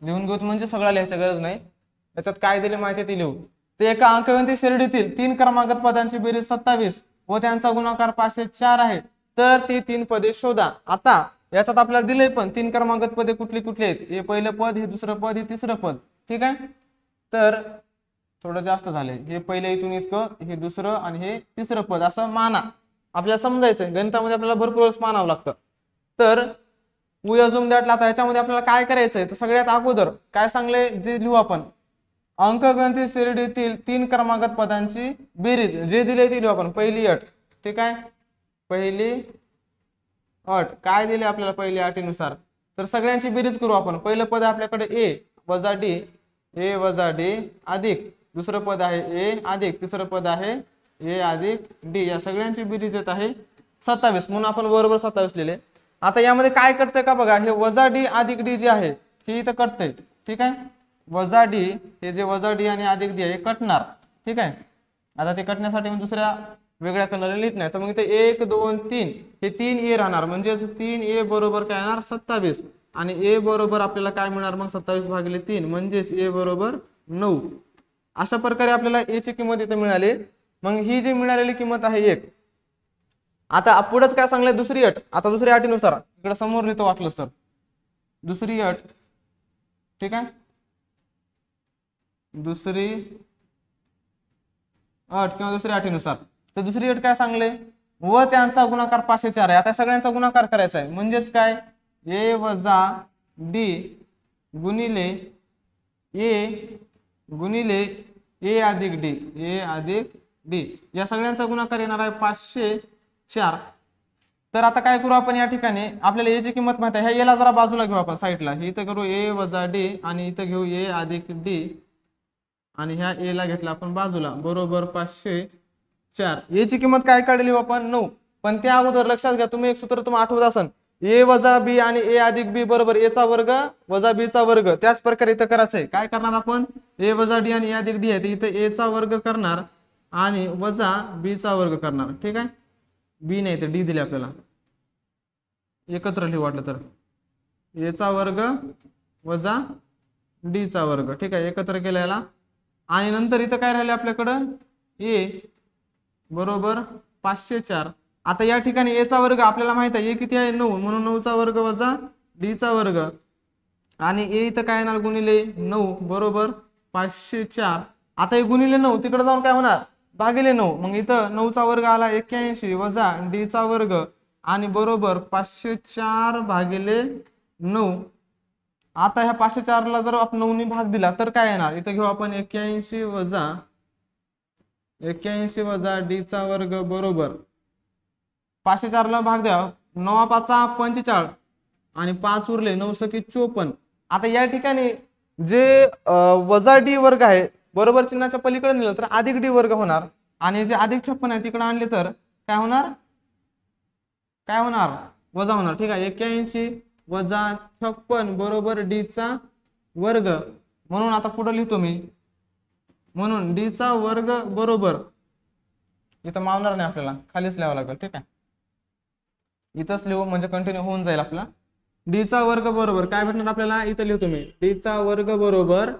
लिहून घेऊ म्हणजे सगळा लिहायची गरज नाही याच्यात काय दिले माहिती ते लिहू. ते एका अंकगणित श्रेणीतील 3 क्रमांकात पदांची बेरीज 27 व त्यांचा गुणाकार 504 आहे तर ती 3 पदे शोधा. आता याच्यात आपल्याला दिले पण 3 क्रमांकात पदे कुठली कुठली आहेत हे पहिलं पद हे दुसरं पद हे तिसरं पद. ठीक आहे तर थोडं जास्त झालंय हे पहिलं इथून इतकं हे दुसरं आणि हे तिसरं पद असं माना आपल्याला समजायचं गणितामध्ये आपल्याला भरपूर वेळेस मानावं लागतं. तर वी अजूम दॅट आता ह्याच्यामध्ये आपल्याला काय करायचंय तर सगळ्यात अगोदर काय सांगले जे लिहू आपण अंकगणित श्रेणीतील 3 क्रमांकात पदांची बेरीज जे दिले ते लिहू आपण पहिली अट. ठीक आहे पहिली अट काय दिले आपल्याला पहिल्या अटीनुसार तर सगळ्यांची बेरीज करू आपण. पहिलं पद आहे आपल्याकडे a वजा d अधिक दुसरं पद आहे a अधिक तिसरं पद आहे a अधिक d या सगळ्यांची बेरीज येत आहे 27 म्हणून आपण बरोबर 27 लिहिले. आता यामध्ये काय करते का बघा हे वजा d अधिक d जे आहे हे इथं कटते. ठीक आहे वजा d हे जे वजा d आणि अधिक d आहे हे कटणार. ठीक आहे आता ते कटण्यासाठी मी दुसऱ्या वेगळ्या कलरने लिहित नाही तर मग इथे 1 2 3 हे 3a राहणार म्हणजे 3a बरोबर काय येणार 27 आणि a बरोबर आपल्याला काय मिळणार मग 27 भागिले 3 म्हणजेच a बरोबर 9. अशा प्रकारे आपल्याला a ची किंमत इथे मिळाली. मग ही जी मिळालेली किंमत आहे 1 आता पुढेच काय सांगलंय दुसरी अट, आता दुसऱ्या अटीनुसार इकडे समोर लिहितो वाटलंच तर दुसरी अट, ठीक आहे, दुसरी अट किंवा दुसऱ्या अटीनुसार. तर दुसरी अट काय सांगले, व त्यांचा गुणाकार 504 आहे. आता सगळ्यांचा गुणाकार करायचा आहे म्हणजेच काय ए वजा डी गुणिले ए गुणिले ए अधिक डी, ए अधिक डी या सगळ्यांचा गुणाकार येणार आहे 504. तर आता काय करू आपण या ठिकाणी, आपल्याला ए ची किंमत माहिती आहे, ह्या एला जरा बाजूला घेऊ आपण साईडला, इथं करू ए वजा डी आणि इथं घेऊ ए अधिक डी आणि ह्या ए ला घेतला आपण बाजूला, बरोबर 504. ए ची किंमत काय काढली आपण 9. पण त्या अगोदर लक्षात घ्या, तुम्ही एक सूत्र तुम्हाला आठवत असेल, ए वजा बी आणि ए अधिक बी बरोबर ए चा वर्ग वजा बी चा वर्ग. त्याच प्रकारे इथं करायचंय, काय करणार आपण, ए वजा डी आणि ए अधिक डी आहे इथं ए चा वर्ग करणार आणि वजा बी चा वर्ग करणार, ठीक आहे. बी नाही तर डी दिले आपल्याला, एकत्र लिहू वाटलं तर ए चा वर्ग वजा डी चा वर्ग, ठीक आहे, एकत्र केला याला. आणि नंतर इथं काय राहिले आपल्याकडं ए बरोबर 504. आता या ठिकाणी ए चा वर्ग आपल्याला माहित आहे ए किती आहे 9, म्हणून 9 चा वर्ग वजा डी चा वर्ग आणि ए इथं काय येणार गुणिले 9 बरोबर 504. आता हे गुणिले 9 तिकडे जाऊन काय होणार भागिले 9, मग इथं 9 चा वर्ग आला 81 वजा डी चा वर्ग आणि बरोबर 504 भागिले 9. आता ह्या 504 ला जर आपण 9 ने भाग दिला तर काय येणार, इथं घेऊ आपण 81 वजा डी चा वर्ग बरोबर 504 ला भाग द्या, 9 5 45 आणि 5 उरले 9 सकी 54. आता या ठिकाणी जे वजा डी वर्ग आहे बरोबर चिन्हाच्या पलीकडे नेलं तर अधिक डी वर्ग होणार आणि जे अधिक 56 आहे तिकडे आणले तर काय होणार, काय होणार वजा होणार, ठीक आहे. 81 वजा 56 बरोबर डी चा वर्ग, म्हणून आता पुढे लिहितो मी, म्हणून डी चा वर्ग बरोबर, इथं मावणार नाही आपल्याला खालीच लिहावं लागेल, ठीक आहे, इथंच लिहू म्हणजे कंटिन्यू होऊन जाईल आपला. डी चा वर्ग बरोबर काय भेटणार आपल्याला, इथं लिहतो मी, डी चा वर्ग बरोबर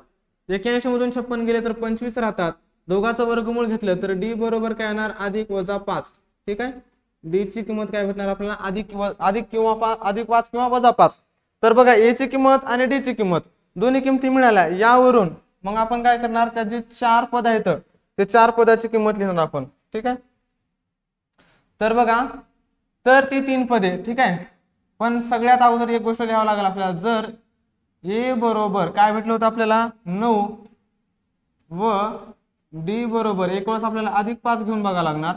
81 मधून 56 गेले तर 25 राहतात, दोघांचं वर्गमूळ घेतलं तर डी बरोबर काय येणार अधिक वजा 5, ठीक आहे. डी ची किंमत काय भेटणार आपल्याला अधिक 5 किंवा वजा 5. तर बघा ए ची किंमत आणि डी ची किंमत दोन्ही किमती मिळाल्या, यावरून मग आपण काय करणार, त्याचे 4 पद आहेत ते 4 पदाची किंमत लिहिणार आपण, ठीक आहे. तर बघा, तर ती 3 पदे, ठीक आहे. पण सगळ्यात अगोदर एक गोष्ट लिहावं लागेल आपल्याला, जर ए बरोबर काय भेटलं होतं आपल्याला 9 व डी बरोबर एक वेळेस आपल्याला अधिक 5 घेऊन बघावं लागणार,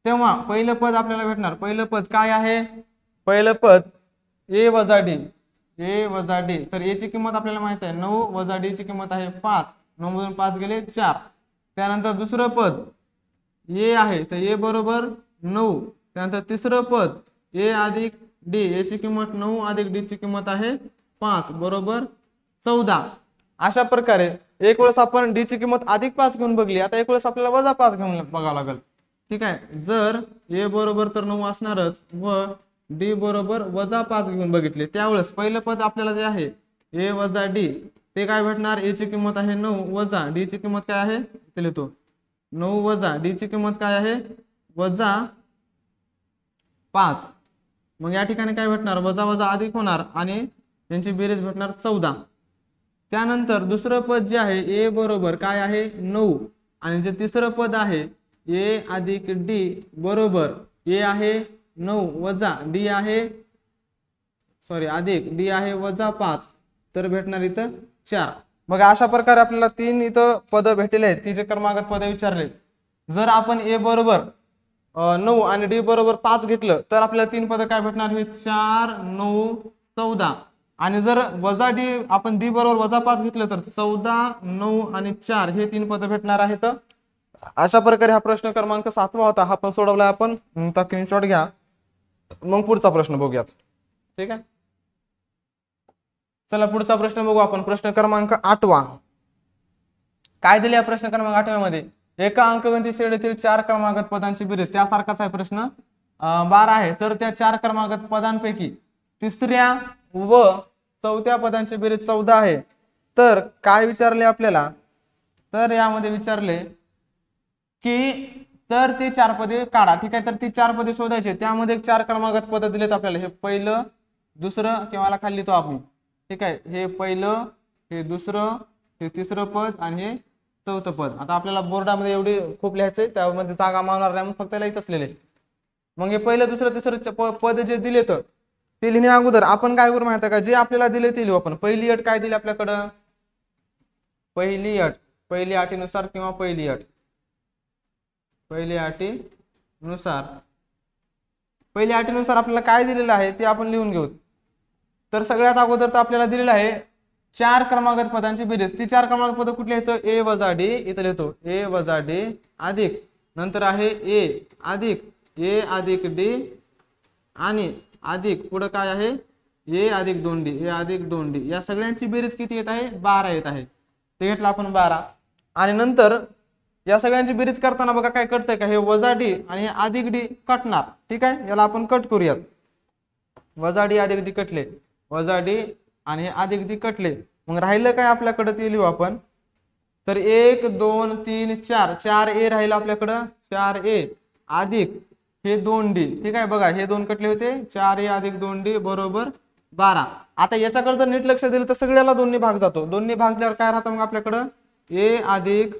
तेव्हा पहिलं पद आपल्याला भेटणार, पहिलं पद काय आहे, पहिलं पद ए वजा डी, ए वजा डी. तर ए ची किंमत आपल्याला माहित आहे 9 वजा डी ची किंमत आहे 5, 9 मधून 5 गेले 4. त्यानंतर दुसरं पद ए आहे तर ए बरोबर 9, त्यानंतर तिसरं पद ए अधिक डी, ए ची किंमत 9 अधिक डी ची किंमत आहे 5 बरोबर 14. अशा प्रकारे एक वेळेस आपण डी ची किंमत अधिक 5 घेऊन बघली, आता एक वेळेस आपल्याला वजा 5 घेऊन बघावं लागेल, ठीक आहे. जर ए बरोबर तर 9 असणारच व डी बरोबर वजा 5 घेऊन बघितले, त्यावेळेस पहिलं पद आपल्याला जे आहे ए वजा डी ते काय भेटणार, ए ची किंमत आहे 9 वजा डी ची किंमत काय आहे ते लिहितो, 9 वजा डी ची किंमत काय आहे वजा 5. मग या ठिकाणी काय भेटणार, वजा वजा अधिक होणार आणि यांची बेरीज भेटणार 14. त्यानंतर दुसरं पद जे आहे ए बरोबर काय आहे 9 आणि जे तिसरं पद आहे ए अधिक डी बरोबर ए आहे 9 वजा डी आहे अधिक डी आहे वजा 5, तर भेटणार इथं 4. बघा अशा प्रकारे आपल्याला 3 इथं पद भेटले आहेत, ती जे क्रमागत पद विचारले. जर आपण ए बरोबर 9 आणि डी बरोबर 5 घेतलं तर आपल्याला 3 पद काय भेटणार, हे 4 9 14. आणि जर वजा डी आपण डी बरोबर वजा 5 घेतलं तर 14 9 आणि 4 हे 3 पद भेटणार आहेत. अशा प्रकारे हा प्रश्न क्रमांक 7वा होता, हा पण सोडवला आपण, स्क्रीनशॉट घ्या. मग पुढचा प्रश्न बघूयात, ठीक आहे. चला पुढचा प्रश्न बघू आपण, प्रश्न क्रमांक 8वा. काय दिले या प्रश्न क्रमांक 8व्या मध्ये, एका अंकगणित श्रेणीतील 4 क्रमागत पदांची बेरीज, त्यासारखाच आहे प्रश्न 12 आहे. तर त्या 4 क्रमागत पदांपैकी तिसऱ्या व चौथ्या पदांची बेरीज 14 आहे. तर काय विचारले आपल्याला, तर यामध्ये विचारले की तर ते 4 पदे काढा, ठीक आहे. तर ती 4 पदे शोधायचे, त्यामध्ये एक 4 क्रमांकात पद दिलेत आपल्याला, हे पहिलं दुसरं किंवा खाली लिहितो आपण, ठीक आहे. हे पहिलं, हे दुसरं, हे तिसरं पद आणि हे चौथं पद. आता आपल्याला बोर्डामध्ये एवढे खूप लिहायचंय, त्यामध्ये जागा मावणार नाही, फक्त लिहित असलेले. मग हे पहिलं दुसरं तिसरं पद जे दिलेत ते लिहिण्या अगोदर आपण काय करू माहिती का, जे आपल्याला दिले ते लिहू आपण. पहिली अट काय दिली आपल्याकडं, पहिली अट, पहिली अटीनुसार किंवा पहिली अट, पहिली अटीनुसार, पहिल्या अटीनुसार आपल्याला काय दिलेलं आहे ते आपण लिहून घेऊ. तर सगळ्यात अगोदर तर आपल्याला दिलेलं आहे 4 क्रमांकात पदांची बेरीज. ती 4 क्रमांक पद कुठली आहेत, ए वजा डी, इथं लिहितो ए वजा डी अधिक, नंतर आहे ए अधिक ए अधिक डी आणि अधिक पुढे काय आहे ए अधिक 2d, ए अधिक 2d. या सगळ्यांची बेरीज किती येत आहे, 12 येत आहे. ते घेतलं आपण 12. आणि नंतर या सगळ्यांची बेरीज करताना बघा काय कटतंय का, हे वजा डी आणि हे अधिक डी कटणार, ठीक आहे. याला आपण कट करूयात. वजा डी अधिक डी कटले, वजा डी आणि हे अधिक डी कटले. मग राहिलं काय आपल्याकडे ते लिहू आपण. तर 1 2 3 4, 4 ए राहिलं आपल्याकडं, 4 ए अधिक हे 2d, ठीक आहे. बघा हे 2 कटले होते, 4 ए अधिक 2d बरोबर 12. आता याच्याकडे जर नीट लक्ष दिलं तर सगळ्याला 2 भाग जातो. 2 भागल्यावर काय राहतं मग आपल्याकडं, ए अधिक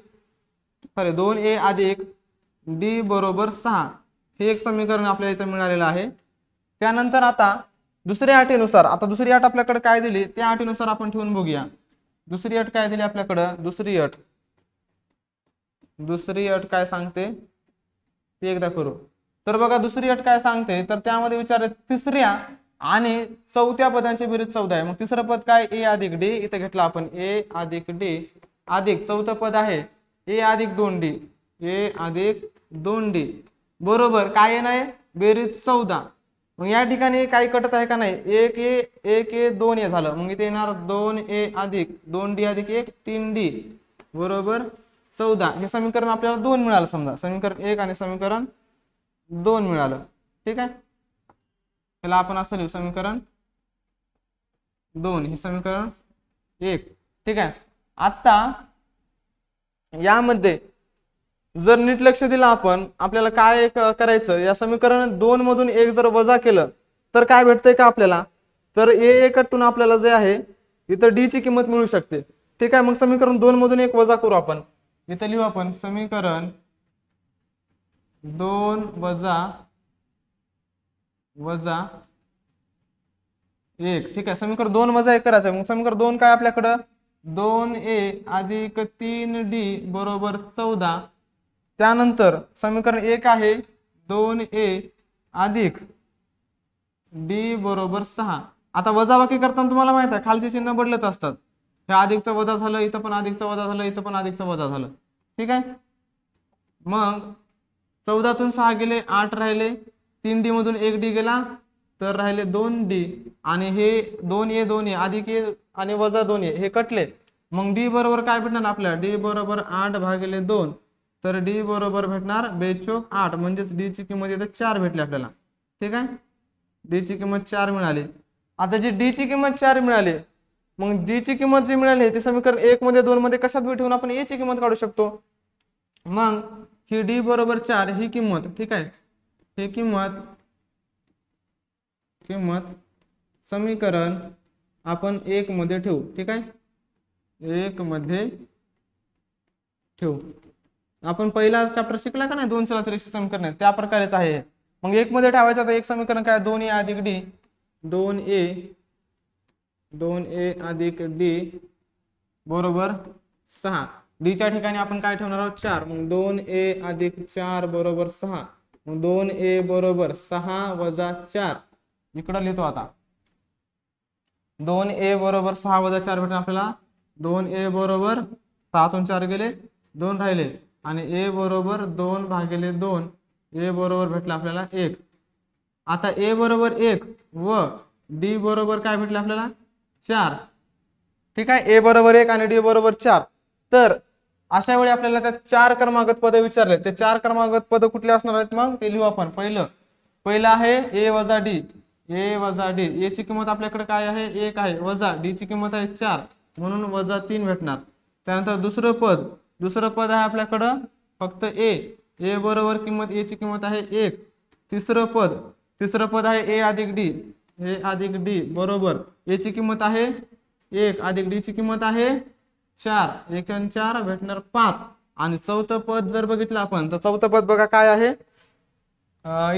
2a अधिक डी बरोबर 6. हे एक समीकरण आपल्याला इथे मिळालेलं आहे. त्यानंतर आता दुसऱ्या अटीनुसार, आता दुसरी अट आपल्याकडे काय दिली त्या अटीनुसार आपण ठेवून बघूया. दुसरी अट काय दिली आपल्याकडं, दुसरी अट काय सांगते ते एकदा करू. तर बघा दुसरी अट काय सांगते, तर त्यामध्ये विचारले तिसऱ्या आणि चौथ्या पदांची बेरीज 14 आहे. मग तिसरं पद काय, ए अधिक डी, इथे घेतलं आपण ए अधिक डी अधिक चौथं पद आहे ए अधिक 2d, ए अधिक 2d बरोबर काय येणार, बेरीज 14. मग या ठिकाणी काही कटत आहे का नाही, 1a 2a झालं. मग इथे येणार 2a अधिक 2d अधिक 1 3d बरोबर 14. हे समीकरण आपल्याला 2 मिळालं, समजा समीकरण 1 आणि समीकरण 2 मिळालं, ठीक आहे. त्याला आपण असं लिहू, समीकरण 2 हे समीकरण 1, ठीक आहे. आता यामध्ये जर नीट लक्ष दिलं आपण, आपल्याला काय करायचं, या समीकरण 2 मधून 1 जर वजा केलं तर काय भेटतंय का आपल्याला, तर ए कटून आपल्याला जे आहे इथं डी ची किंमत मिळू शकते, ठीक आहे. मग समीकरण 2 मधून 1 वजा करू आपण. इथं लिहू आपण समीकरण 2 वजा 1, ठीक आहे. समीकरण 2 वजा 1 करायचं. मग समीकरण 2 काय आपल्याकडं, 2a अधिक 3d बरोबर 14. त्यानंतर समीकरण 1 आहे 2a अधिक d बरोबर 6. आता वजाबाकी करताना तुम्हाला माहित आहे खालचे चिन्ह बदलत असतात. हे अधिकचं वजा झालं, इथं पण अधिकचं वजा झालं, इथं पण अधिकचं वजा झालं, ठीक आहे. मग 14 तून 6 गेले, 8 राहिले, 3d मधून 1d गेला तर राहिले 2d आणि हे 2a अधिक a आणि वजा 2a हे कटले. मग d बरोबर काय भेटणार आपल्याला, d बरोबर 8 भागिले 2, तर d बरोबर भेटणार 2 8, म्हणजेच d ची किंमत इथे 4 भेटली आपल्याला, ठीक आहे. d ची किंमत 4 मिळाली. आता जी d ची किंमत 4 मिळाली, मग d ची किंमत जी मिळाली ती समीकरण 1 मध्ये 2 मध्ये कशात ठेवून आपण a ची किंमत काढू शकतो. मग ही d बरोबर 4 ही किंमत, ठीक आहे, ही किंमत समीकरण आपण 1 मध्ये ठेवू, ठीक आहे. 1 मध्ये ठेवू. आपण पहिला चॅप्टर शिकला का नाही 2 चलांतर रेषीय समीकरण, त्या प्रकारेच आहे. मग 1 मध्ये ठेवायचं. तर एक समीकरण काय, 2a अधिक d, 2a अधिक d बरोबर 6. d च्या ठिकाणी आपण काय ठेवणार आहोत, 4. मग 2a अधिक 4 बरोबर 6. मग 2a बरोबर 6 वजा 4 इकडं लिहितो. आता 2a बरोबर 6 वजा 4 भेटणार आपल्याला. 2a बरोबर 6 तून 4 गेले, 2 राहिले आणि a बरोबर 2 भागिले 2, a बरोबर भेटला आपल्याला 1. आता a बरोबर 1 व d बरोबर काय भेटले आपल्याला 4, ठीक आहे. a बरोबर 1 आणि d बरोबर 4. तर अशा वेळी आपल्याला त्या 4 क्रमांकात पद विचारले, ते 4 क्रमांकात पद कुठले असणार आहेत मग ते लिहू आपण. पहिलं आहे a वजा d, a ची किंमत आपल्याकडे काय आहे 1 आहे, वजा d ची किंमत आहे 4 म्हणून वजा 3 भेटणार. त्यानंतर दुसरं पद आहे आपल्याकडं फक्त a ए बरोबर किंमत ए ची किंमत आहे 1. तिसरं पद आहे ए अधिक डी बरोबर ए ची किंमत आहे 1 अधिक डी ची किंमत आहे 4. 1 आणि 4 भेटणार 5. आणि चौथं पद जर बघितलं आपण तर चौथं पद बघा काय आहे,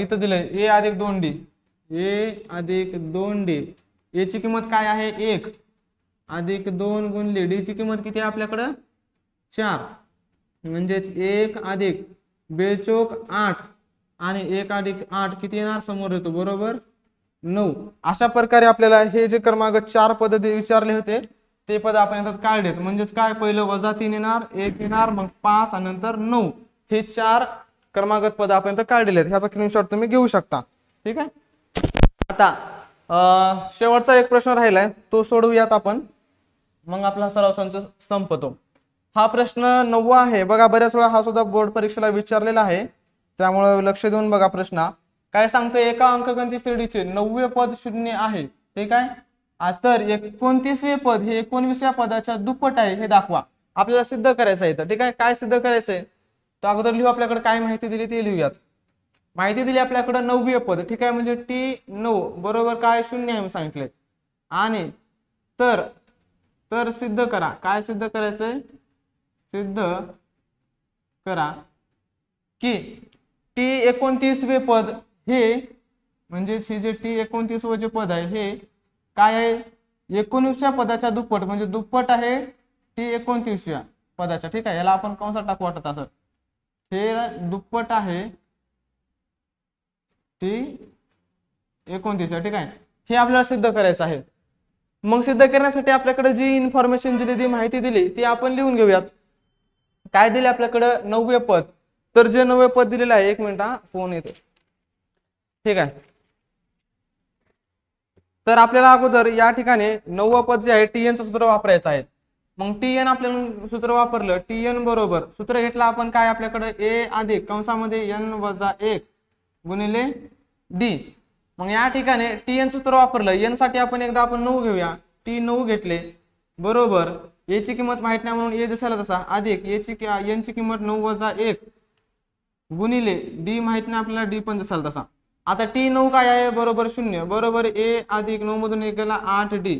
इथं दिलंय ए अधिक 2d. ए ची किंमत काय आहे 1 अधिक 2 गुणिले डी ची किंमत किती आहे आपल्याकडं 4. म्हणजेच 1 अधिक 2 चोक 8 आणि 1 अधिक 8 किती येणार समोर येतो बरोबर 9. अशा प्रकारे आपल्याला हे जे क्रमांक 4 पद विचारले होते ते पद आपण याच्यात काढलेत. म्हणजेच काय पहिलं -3 येणार, 1 येणार, मग 5 आणि नंतर 9. हे 4 क्रमांकात पद आपण इथं काढलेले आहेत. ह्याचा स्क्रीनशॉट तुम्ही घेऊ शकता. ठीक आहे. आता शेवटचा एक प्रश्न राहिलाय तो सोडवूयात आपण, मग आपला सराव संच संपतो. हा प्रश्न 9वा आहे बघा. बऱ्याच वेळा हा सुद्धा बोर्ड परीक्षेला विचारलेला आहे, त्यामुळे लक्ष देऊन बघा. प्रश्न काय सांगतोय, एका अंकगणित श्रेणीचे 9वे पद 0 आहे. ठीक आहे. तर 29वे पद हे 19व्या पदाच्या दुप्पट आहे हे दाखवा. आपल्याला सिद्ध करायचं आहे. ठीक आहे. काय सिद्ध करायचंय तर अगोदर लिहू. आपल्याकडे काय माहिती दिली ते लिहूयात. माहिती दिली आपल्याकडे 9वे पद. ठीक आहे. म्हणजे T9 बरोबर काय 0 आहे सांगितलंय. आणि तर सिद्ध करा. काय सिद्ध करायचंय, सिद्ध करा की T29वे पद हे म्हणजे जे T29वे जे पद आहे हे काय आहे 19व्या पदाच्या दुप्पट, म्हणजे दुप्पट आहे T29व्या पदाच्या. ठीक आहे. याला आपण कंसात टाकू वाटत असं, हे दुप्पट आहे T29. ठीक आहे. हे आपल्याला सिद्ध करायचं आहे. मग सिद्ध करण्यासाठी आपल्याकडे जी इन्फॉर्मेशन दिली, माहिती दिली ती आपण लिहून घेऊयात. काय दिले आपल्याकडे 9वे पद. तर जे 9वे पद दिलेलं आहे, 1 मिनिट हा फोन येतो. ठीक आहे. तर आपल्याला अगोदर या ठिकाणी 9वं पद जे आहे TN चं सूत्र वापरायचं आहे. मग TN आपल्याला सूत्र वापरलं, TN बरोबर सूत्र घेतलं आपण काय आपल्याकडे A अधिक कंसामध्ये N वजा 1 गुणिले D. मग या ठिकाणी TN सूत्र वापरलं. N साठी आपण एकदा आपण 9 घेऊया. T9 घेतले बरोबर A ची किंमत माहित नाही म्हणून A जसाला तसा अधिक N ची किंमत 9 वजा 1 गुणिले D माहित नाही आपल्याला D पण जसाला तसा. आता T9 काय आहे बरोबर 0 बरोबर A अधिक 9 मधून 1 गेला 8D.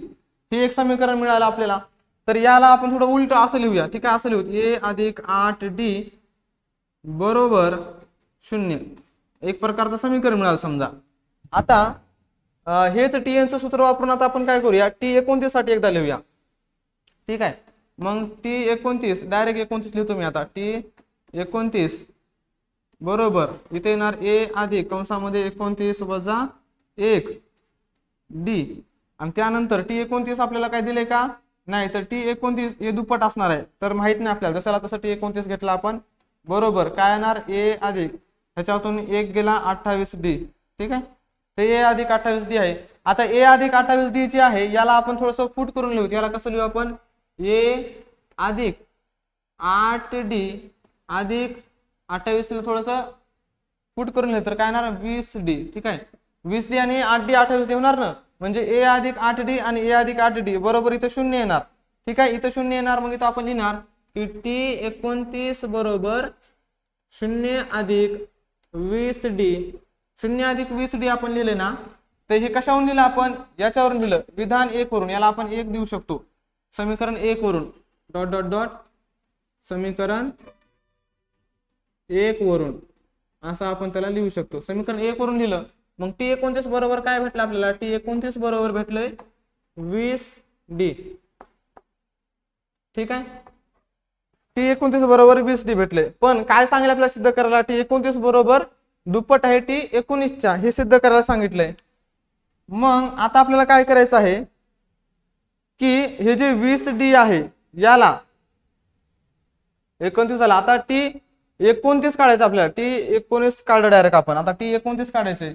हे एक समीकरण मिळालं आपल्याला. तर याला आपण थोडं उलट असं लिहूया. ठीक आहे. असं लिहू A अधिक 8D बरोबर 0. एक प्रकारचं समीकरण मिळालं समजा. आता हेच TN चं सूत्र वापरून आता आपण काय करूया, T29 साठी एकदा लिहूया. ठीक आहे. मग T29 डायरेक्ट 29 लिहितो मी आता. T29 बरोबर इथे येणार A अधिक कंसामध्ये 29 वजा 1 D. आणि त्यानंतर T29 आपल्याला काय दिले का नाही, तर T29 हे दुप्पट असणार आहे. तर माहित नाही आपल्याला, जसं तसं T29 घेतला आपण बरोबर काय येणार A अधिक ह्याच्यातून 1 गेला 28D. ठीक आहे. ते A अधिक 28D आहे. आता A अधिक 28D जी आहे याला आपण थोडंसं फूट करून लिहू. याला कसं लिहू आपण, A अधिक 8D अधिक 28 ला थोडंसं फूट करून लिहिलं तर काय येणार 20D. ठीक आहे. 20D आणि 8D 28D होणार ना, म्हणजे A अधिक 8D आणि A अधिक 8D बरोबर इथं 0 येणार. ठीक आहे. इथं 0 येणार. मग इथं आपण लिहिणार की T29 बरोबर 0 अधिक 20D. 0 अधिक 20D आपण लिहिले ना, तर हे कशावरून लिहिलं आपण, याच्यावरून लिहिलं विधान 1 वरून. याला आपण 1 देऊ शकतो समीकरण 1 वरून. डॉट डॉट डॉट समीकरण 1 वरून असं आपण त्याला लिहू शकतो. समीकरण 1 वरून लिहिलं. मग T29 बरोबर काय भेटलं आपल्याला, T29 बरोबर भेटलंय 20D. ठीक आहे. T29 बरोबर 20D भेटले. पण काय सांगितलं आपल्याला सिद्ध करायला, T29 बरोबर दुप्पट आहे T19च्या हे सिद्ध करायला सांगितलंय. मग आता आपल्याला काय करायचं आहे की हे जे 20D आहे याला 29 झाला. आता T29 काढायचं आपल्याला. T19 काढलं डायरेक्ट आपण. आता T29 काढायचंय.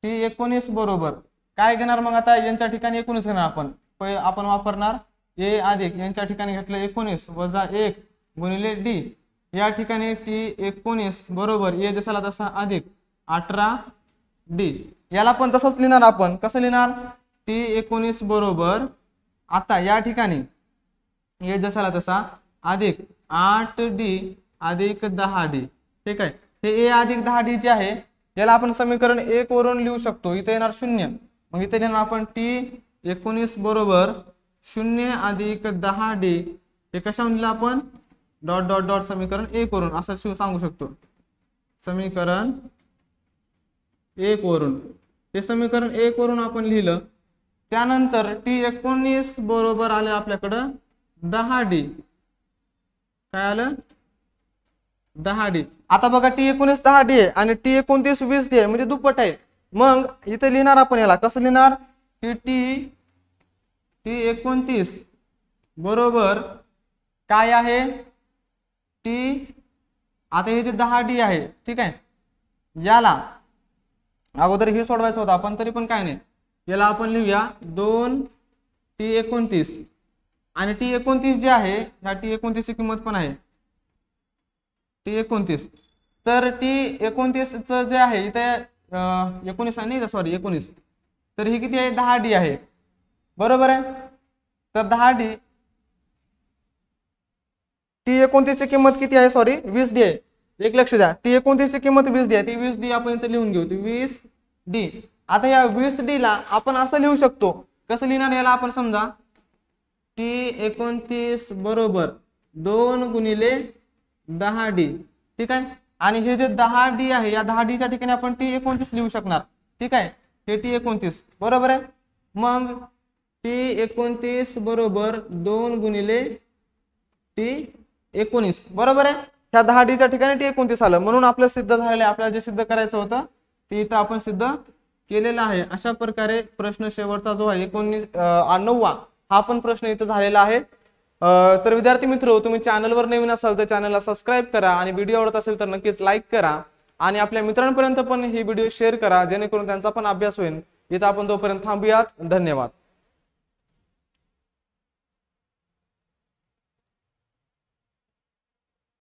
T19 बरोबर काय घेणार मग, आता यांच्या ठिकाणी 19 घेणार आपण. आपण वापरणार A अधिक यांच्या ठिकाणी घेतलं 19 वजा 1 गुणिले D. या ठिकाणी T19 बरोबर A जसाला तसा अधिक 18D. याला पण तसंच लिहिणार आपण. कसं लिहिणार, T19 बरोबर आता या ठिकाणी A जसाला तसा अधिक 8D अधिक 10D. ठीक आहे. हे ए अधिक 10d जे आहे याला आपण समीकरण 1 वरून लिहू शकतो. इथे येणार 0, मग इथे लिहिणार आपण T19 बरोबर 0 अधिक 10d. हे कशावरून लिहिलं आपण डॉट डॉट डॉट समीकरण 1 वरून असं सांगू शकतो. समीकरण 1 वरून हे समीकरण 1 वरून आपण लिहिलं. त्यानंतर T19 बरोबर आले आपल्याकडं 10d. काय आलं 10d. आता बघा T19 10d आहे आणि T29 20d आहे म्हणजे दुप्पट आहे. मग इथे लिहिणार आपण याला कसं लिहिणार की T29 बरोबर काय आहे आता हे जे 10d आहे ठीक आहे, याला अगोदर हे सोडवायचं होतं आपण तरी पण काय नाही, याला आपण लिहूया 2T29 आणि T29 जे आहे ह्या T29 ची किंमत पण आहे T29. तर T29 च जे आहे इथे 19 नाही सॉरी 19, तर ही किती आहे 10d आहे बरोबर आहे. तर 10d T29 ची किंमत किती आहे सॉरी 20d आहे. एक लक्ष द्या T29 ची किंमत 20d आहे. ती 20d आपण इथे लिहून घेऊ 20d. आता या 20d ला आपण असं लिहू शकतो. कसं लिहिणार याला आपण समजा T29 बरोबर 2 गुणिले 10d. ठीक आहे. आणि हे जे 10d आहे या 10d च्या ठिकाणी आपण T29 लिहू शकणार. ठीक आहे. हे T29 बरोबर आहे. मग T29 बरोबर 2 गुणिले T19 बरोबर आहे. ह्या 10d च्या ठिकाणी T29 आलं म्हणून आपलं सिद्ध झालेलं आहे. आपल्याला जे सिद्ध करायचं होतं ते इथं आपण सिद्ध केलेलं आहे. अशा प्रकारे प्रश्न शेवटचा जो आहे 9वा हा पण प्रश्न इथं झालेला आहे. तर विद्यार्थी मित्र तुम्ही चॅनलवर नवीन असाल तर चॅनलला सबस्क्राईब करा आणि व्हिडिओ आवडत असेल तर नक्कीच लाईक करा आणि आपल्या मित्रांपर्यंत पण ही व्हिडिओ शेअर करा जेणेकरून त्यांचा पण अभ्यास होईल. इथं आपण तोपर्यंत थांबूयात. धन्यवाद.